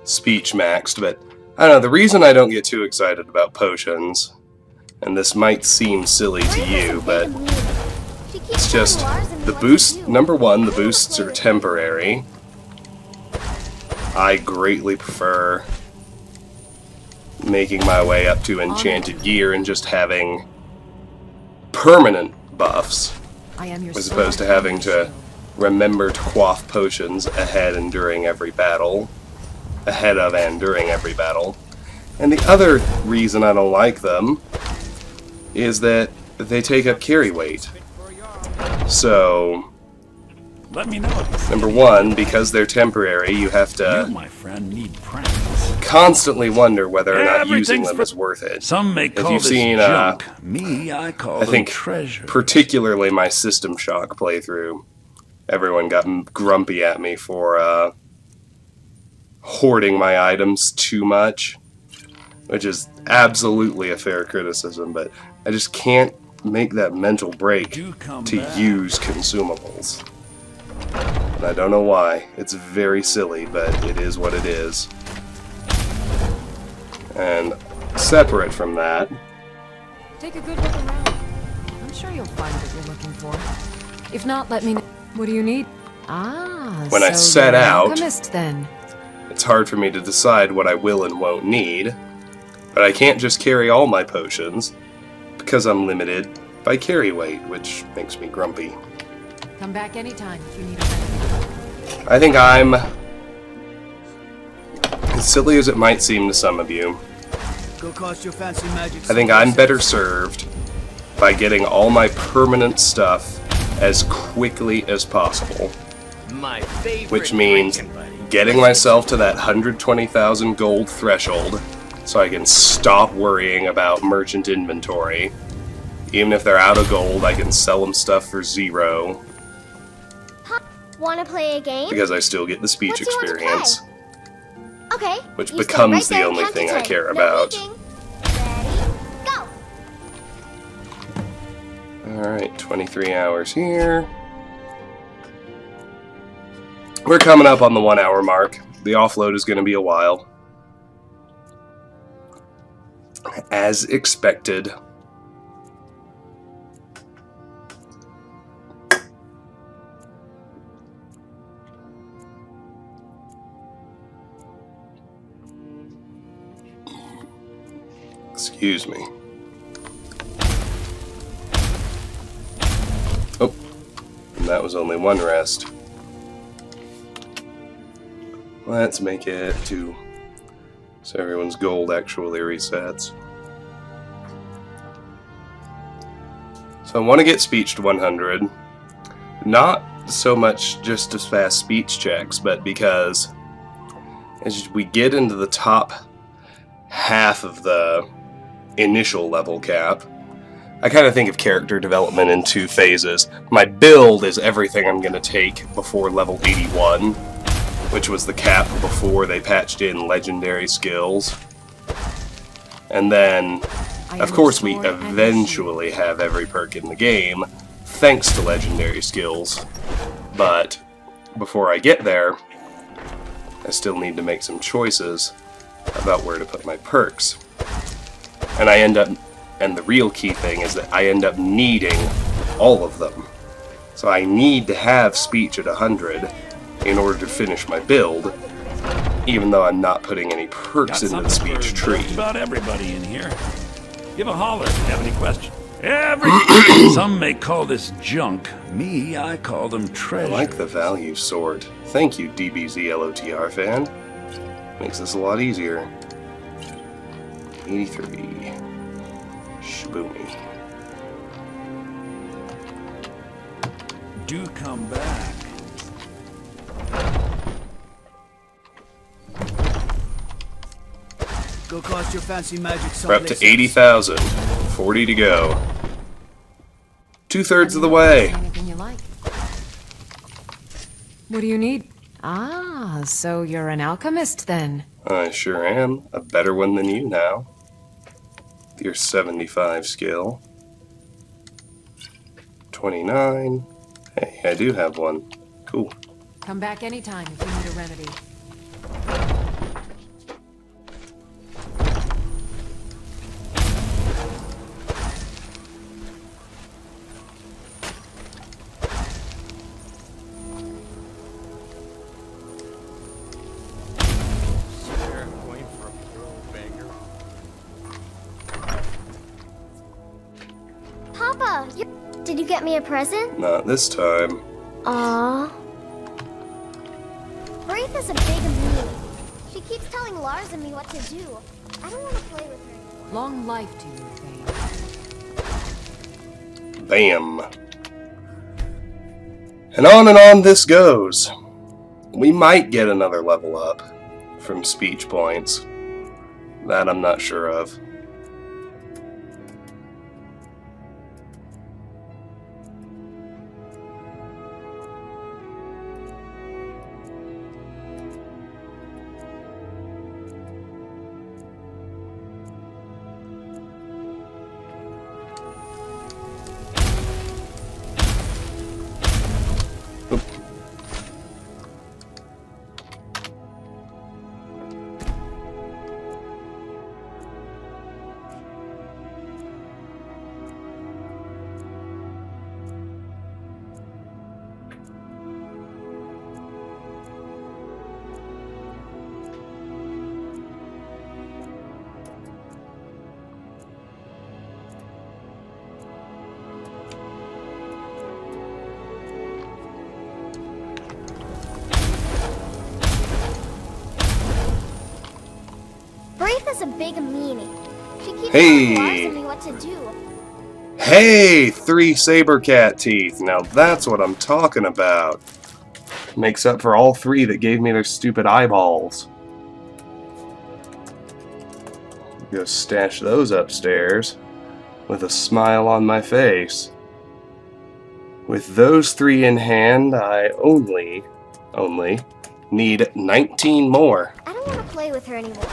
speech maxed, but I don't know, the reason I don't get too excited about potions, and this might seem silly to you, but it's just the boost. Number one, the boosts are temporary. I greatly prefer making my way up to enchanted gear and just having permanent buffs, as opposed to having to remember to quaff potions ahead and during every battle. Ahead of and during every battle. And the other reason I don't like them is that they take up carry weight. So, Let me know. number one, because they're temporary, you have to You, my friend, need practice. constantly wonder whether or not using Everything's them is worth it. Some may If call you've this seen, junk. Me, I call I them think treasure. particularly my System Shock playthrough, everyone got grumpy at me for hoarding my items too much, which is absolutely a fair criticism, but I just can't make that mental break to use consumables. And I don't know why. It's very silly, but it is what it is. And separate from that, Take a good look around. I'm sure you'll find what you're looking for. If not, let me know. What do you need? Ah, when I so set you're an out, alchemist, then. it's hard for me to decide what I will and won't need, but I can't just carry all my potions, because I'm limited by carry weight, which makes me grumpy. Come back anytime if you need a remedy. I think I'm, as silly as it might seem to some of you, Go cast your fancy magic. I think I'm better served by getting all my permanent stuff as quickly as possible. My favorite Which means drinking buddy. getting myself to that 120,000 gold threshold so I can stop worrying about merchant inventory. Even if they're out of gold, I can sell them stuff for 0 Wanna play a game? because I still get the speech What do you want to experience, Okay. which you stand becomes right the there and only count to thing I 10. care No about. peeking. Ready? Go. Alright, 23 hours here. We're coming up on the 1 hour mark. The offload is going to be a while. As expected. Excuse me. Oh, and that was only one rest. Let's make it 2, so everyone's gold actually resets. So I want to get speech to 100. Not so much just as fast speech checks, but because as we get into the top half of the initial level cap, I kind of think of character development in 2 phases. My build is everything I'm going to take before level 81, which was the cap before they patched in legendary skills. And then, of course, we eventually have every perk in the game, thanks to legendary skills. But before I get there, I still need to make some choices about where to put my perks. And I end up, and the real key thing is that I end up needing all of them. So I need to have speech at 100 in order to finish my build, even though I'm not putting any perks into the speech tree. Just about everybody in here. Give a holler if you have any questions. Some may call this junk. Me, I call them I treasure. like the value sort. Thank you, DBZLOTR fan. Makes this a lot easier. 83. Shaboomy. Do come back. Go cast your fancy magic. We're up to 80,000. 40 to go. 2/3 of the way. Anything you like. What do you need? Ah, so you're an alchemist then. I sure am. A better one than you now. With your 75 skill. 29. Hey, I do have one. Cool. Come back anytime if you need a remedy. get me a present? Not this time. Aww. Braith is a big meanie. She keeps telling Lars and me what to do. I don't want to play with her anymore. Long life to you, Thane. Bam. And on this goes. We might get another level up from speech points. That I'm not sure of. Braith is a big meanie. She keeps Hey. telling Lars and me what to do. Hey, 3 Sabre Cat Teeth. Now that's what I'm talking about. Makes up for all 3 that gave me their stupid eyeballs. Go stash those upstairs with a smile on my face. With those 3 in hand, I only need 19 more. I don't want to play with her anymore.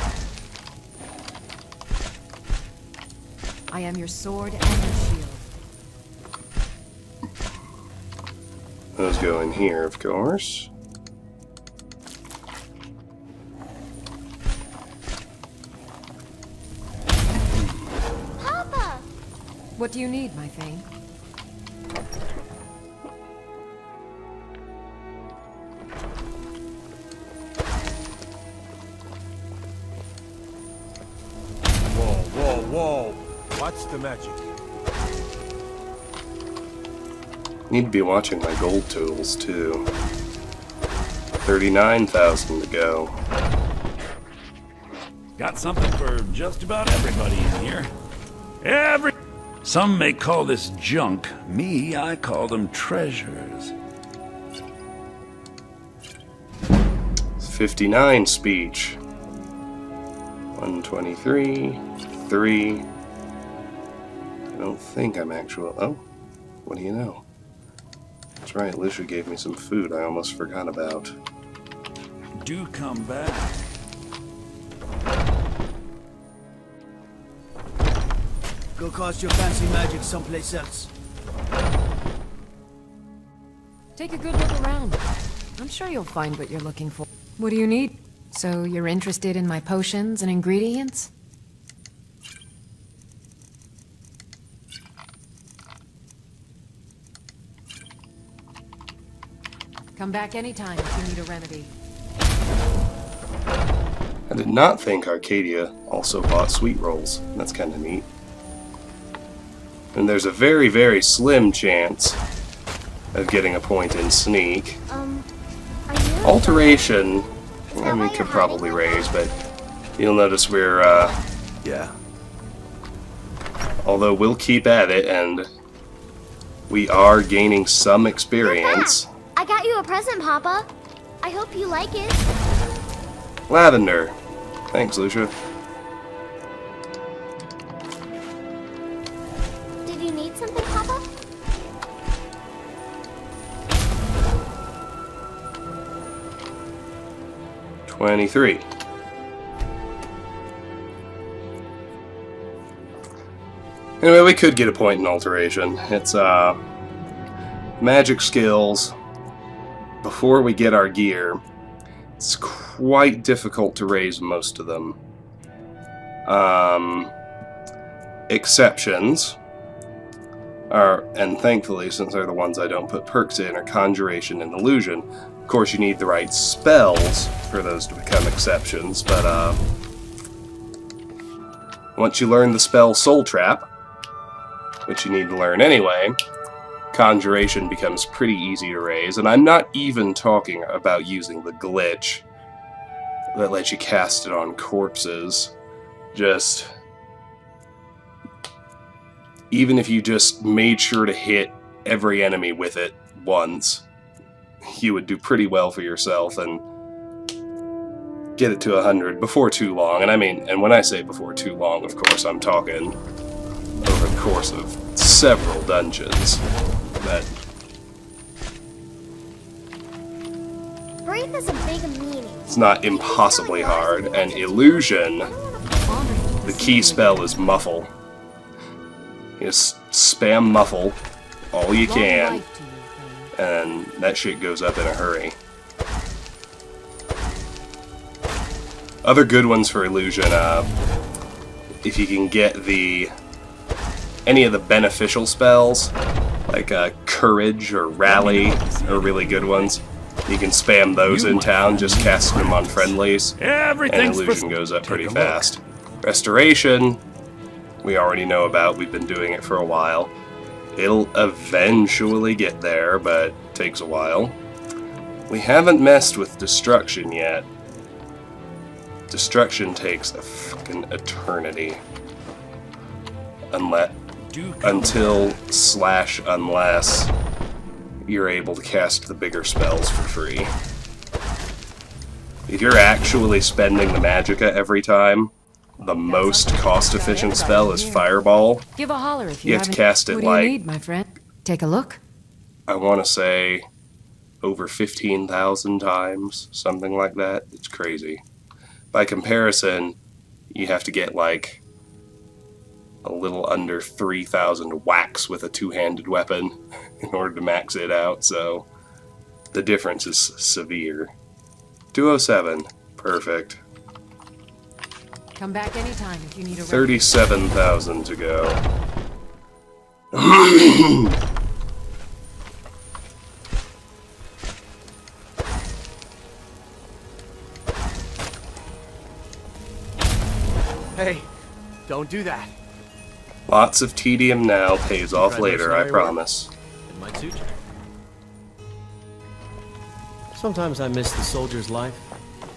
I am your sword and your shield. Those go in here, of course. Papa! What do you need, my Thane? Whoa. What's the magic? Need to be watching my gold totals too. 39,000 to go. Got something for just about everybody in here. Some may call this junk. Me, I call them treasures. 59 speech. 123, 3. I don't think I'm actual. Oh, what do you know? That's right, Lucia gave me some food I almost forgot about. Do come back. Go cast your fancy magic someplace else. Take a good look around. I'm sure you'll find what you're looking for. What do you need? So you're interested in my potions and ingredients? Come back anytime if you need a remedy. I did not think Arcadia also bought sweet rolls. That's kind of neat. And there's a very, very slim chance of getting a point in sneak. Are you? Alteration, that I why mean, you're could hiding probably like raise, that? but you'll notice we're, Yeah. although we'll keep at it, and we are gaining some experience. I got you a present, Papa. I hope you like it. Lavender. Thanks, Lucia. Did you need something, Papa? $23. Anyway, we could get a point in alteration. It's, magic skills. Before we get our gear, it's quite difficult to raise most of them. Exceptions are, and thankfully, since they're the ones I don't put perks in, are Conjuration and Illusion. Of course, you need the right spells for those to become exceptions, but once you learn the spell Soul Trap, which you need to learn anyway, Conjuration becomes pretty easy to raise, and I'm not even talking about using the glitch that lets you cast it on corpses. Just... even if you just made sure to hit every enemy with it once, you would do pretty well for yourself and get it to 100 before too long. And I mean, and when I say before too long, of course, I'm talking over the course of several dungeons. But Breathe is a big meaning. it's not impossibly hard. And Illusion, the key spell is Muffle. You just spam Muffle all you can, and that shit goes up in a hurry. Other good ones for Illusion, if you can get any of the beneficial spells, like Courage or Rally, are really good ones. You can spam those in town, just casting them on friendlies, and Illusion goes up pretty fast. Restoration, we already know about, we've been doing it for a while. It'll eventually get there, but it takes a while. We haven't messed with Destruction yet. Destruction takes a fucking eternity. Unless you're able to cast the bigger spells for free. If you're actually spending the magicka every time, the most cost-efficient spell is Fireball. Give a holler if you have to cast it what do like... you need, my friend? Take a look. I want to say over 15,000 times, something like that. It's crazy. By comparison, you have to get like a little under 3,000 whacks with a two-handed weapon in order to max it out, so the difference is severe. 207, perfect. Come back anytime if you need a 37,000 to go. Hey, don't do that. Lots of tedium now, pays off later, I promise. It might suit you. Sometimes I miss the soldier's life,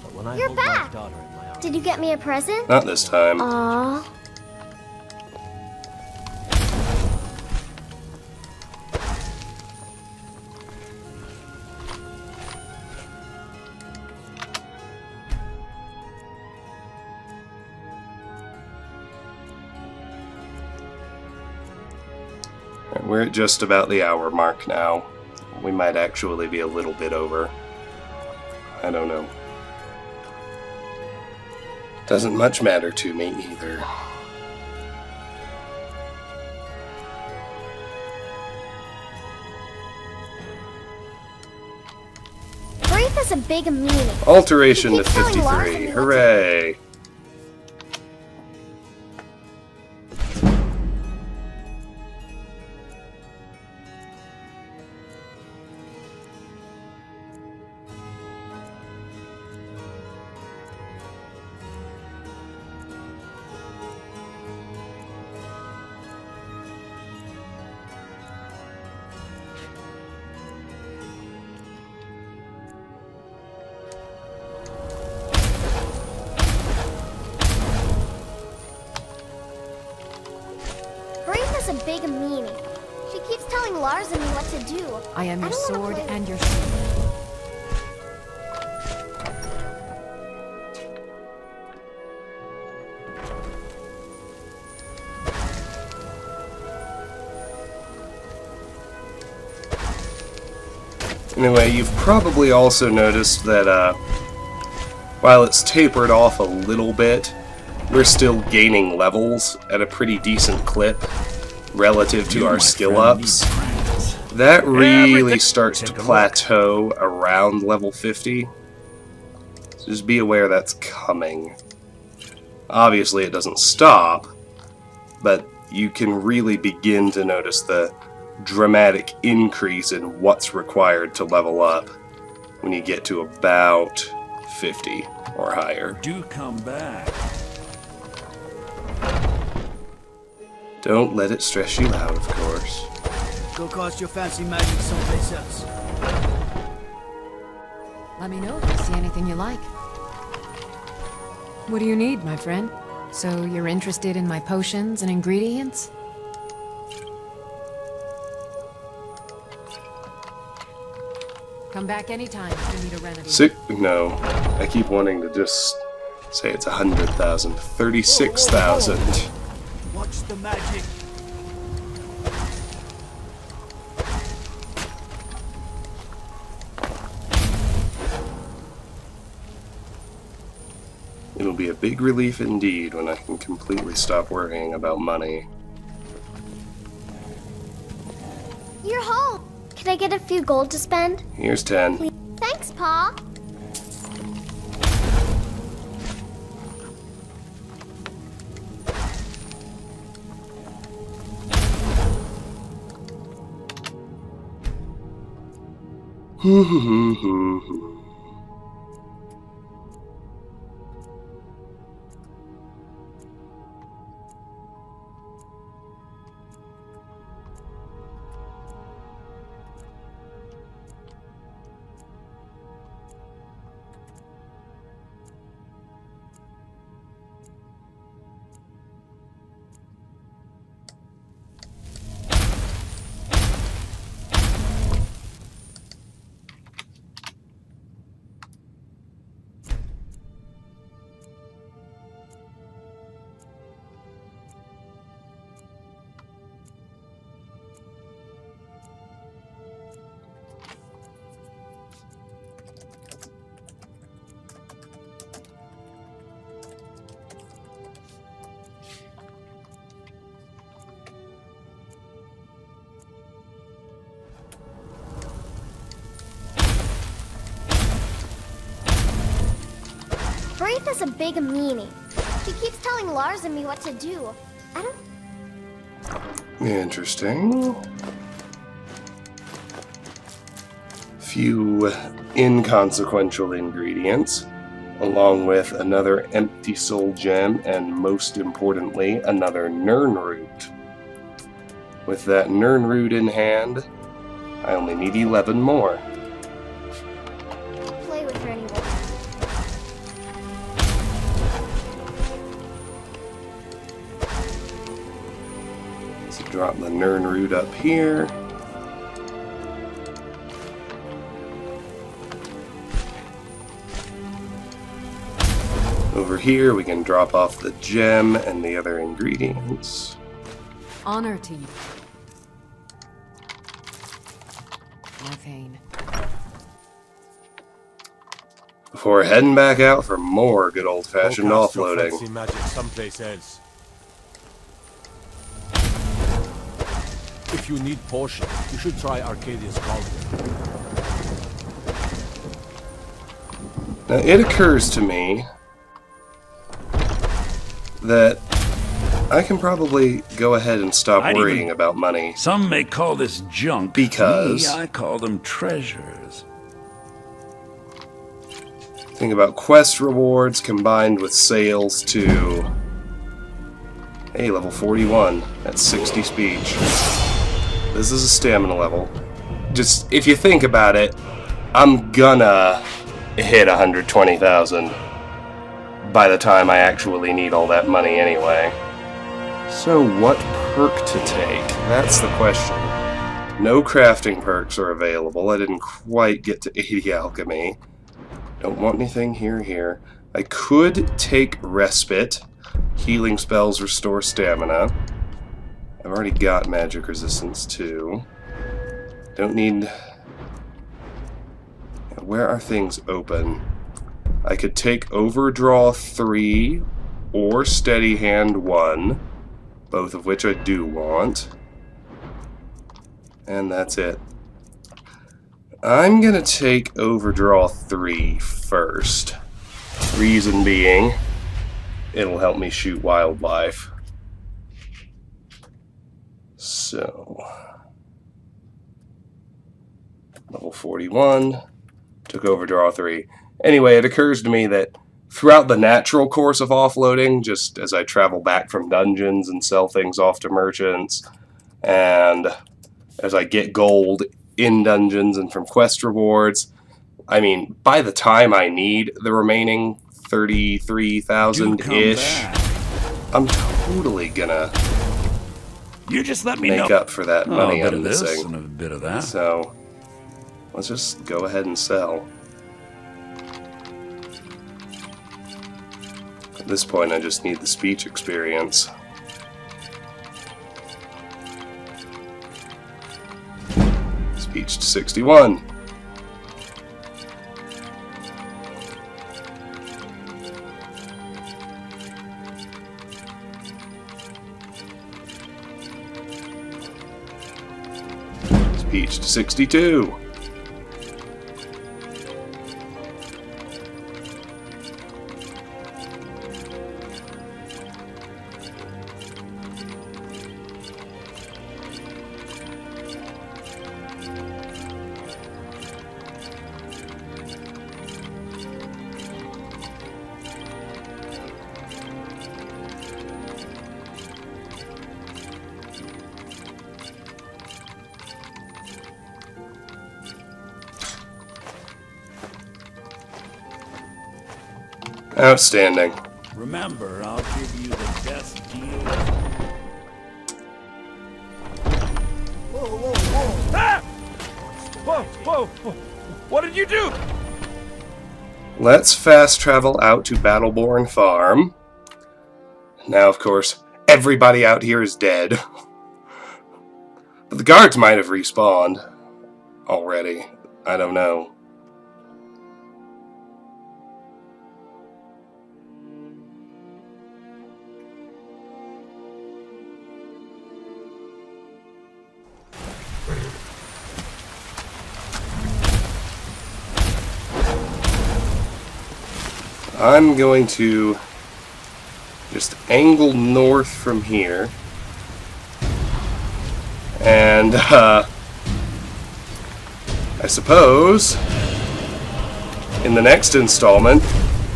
but when I hold my daughter in my arms... Did you get me a present? Not this time. Aww. We're at just about the hour mark now. We might actually be a little bit over. I don't know. Doesn't much matter to me either. Breathe is a big meaning. Alteration to 53. Hooray! A big meaning. She keeps telling Lars and me what to do. I am your sword and your shield. Anyway, you've probably also noticed that while it's tapered off a little bit, we're still gaining levels at a pretty decent clip relative to our skill ups. That really starts to plateau around level 50. So just be aware that's coming. Obviously it doesn't stop, but you can really begin to notice the dramatic increase in what's required to level up when you get to about 50 or higher. Do come back. Don't let it stress you out, of course. Go cast your fancy magic someplace else. Let me know if you see anything you like. What do you need, my friend? So you're interested in my potions and ingredients? Come back anytime if you need a remedy. No. I keep wanting to just say it's 100,000. 36,000. Watch the magic. It'll be a big relief indeed when I can completely stop worrying about money. You're home. Can I get a few gold to spend? Here's 10. Please. Thanks, Pa. Braith is a big meanie. He keeps telling Lars and me what to do. I don't... Interesting. Few inconsequential ingredients, along with another empty soul gem, and most importantly, another Nirnroot. With that Nirnroot in hand, I only need 11 more. Play with her anymore. So drop the Nirnroot up here. Over here, we can drop off the gem and the other ingredients. Honor to you. Arcane. Before heading back out for more good old-fashioned offloading. Fancy magic someplace else. If you need potions, you should try Arcadia's Cauldron. Now, it occurs to me that I can probably go ahead and stop worrying about money. Some may call this junk. Because Me, I call them treasures. think about quest rewards combined with sales to... Hey, level 41. That's 60 speech. This is a stamina level. Just, if you think about it, I'm gonna hit 120,000 by the time I actually need all that money anyway. So what perk to take? That's the question. No crafting perks are available. I didn't quite get to 80 alchemy. Don't want anything here. I could take respite. Healing spells restore stamina. I've already got magic resistance too. Don't need... Where are things open? I could take Overdraw 3 or Steady Hand 1, both of which I do want. And that's it. I'm gonna take Overdraw 3 first. Reason being, it'll help me shoot wildlife. So... Level 41. Took Overdraw 3. Anyway, it occurs to me that throughout the natural course of offloading, just as I travel back from dungeons and sell things off to merchants, and as I get gold in dungeons and from quest rewards. I mean, by the time I need the remaining 33,000-ish, I'm totally gonna You just let me make know. up for that money a bit I'm of this missing. and a bit of that. So, let's just go ahead and sell. At this point, I just need the speech experience. Speech to 61. Speech to 62. Outstanding. Remember, I'll give you the best deal. Ah! Whoa, whoa, whoa! What did you do? Let's fast travel out to Battleborn Farm. Now, of course, everybody out here is dead. But the guards might have respawned already. I don't know. I'm going to just angle north from here, and I suppose in the next installment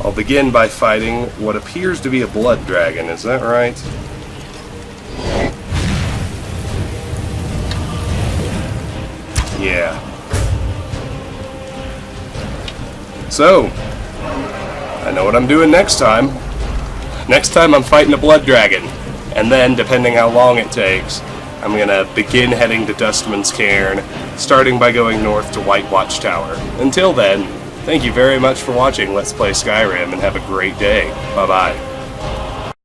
I'll begin by fighting what appears to be a blood dragon. Is that right? Yeah. So, I know what I'm doing next time. Next time I'm fighting a blood dragon. And then, depending how long it takes, I'm gonna begin heading to Dustman's Cairn, starting by going north to White Watchtower. Until then, thank you very much for watching Let's Play Skyrim, and have a great day. Bye-bye.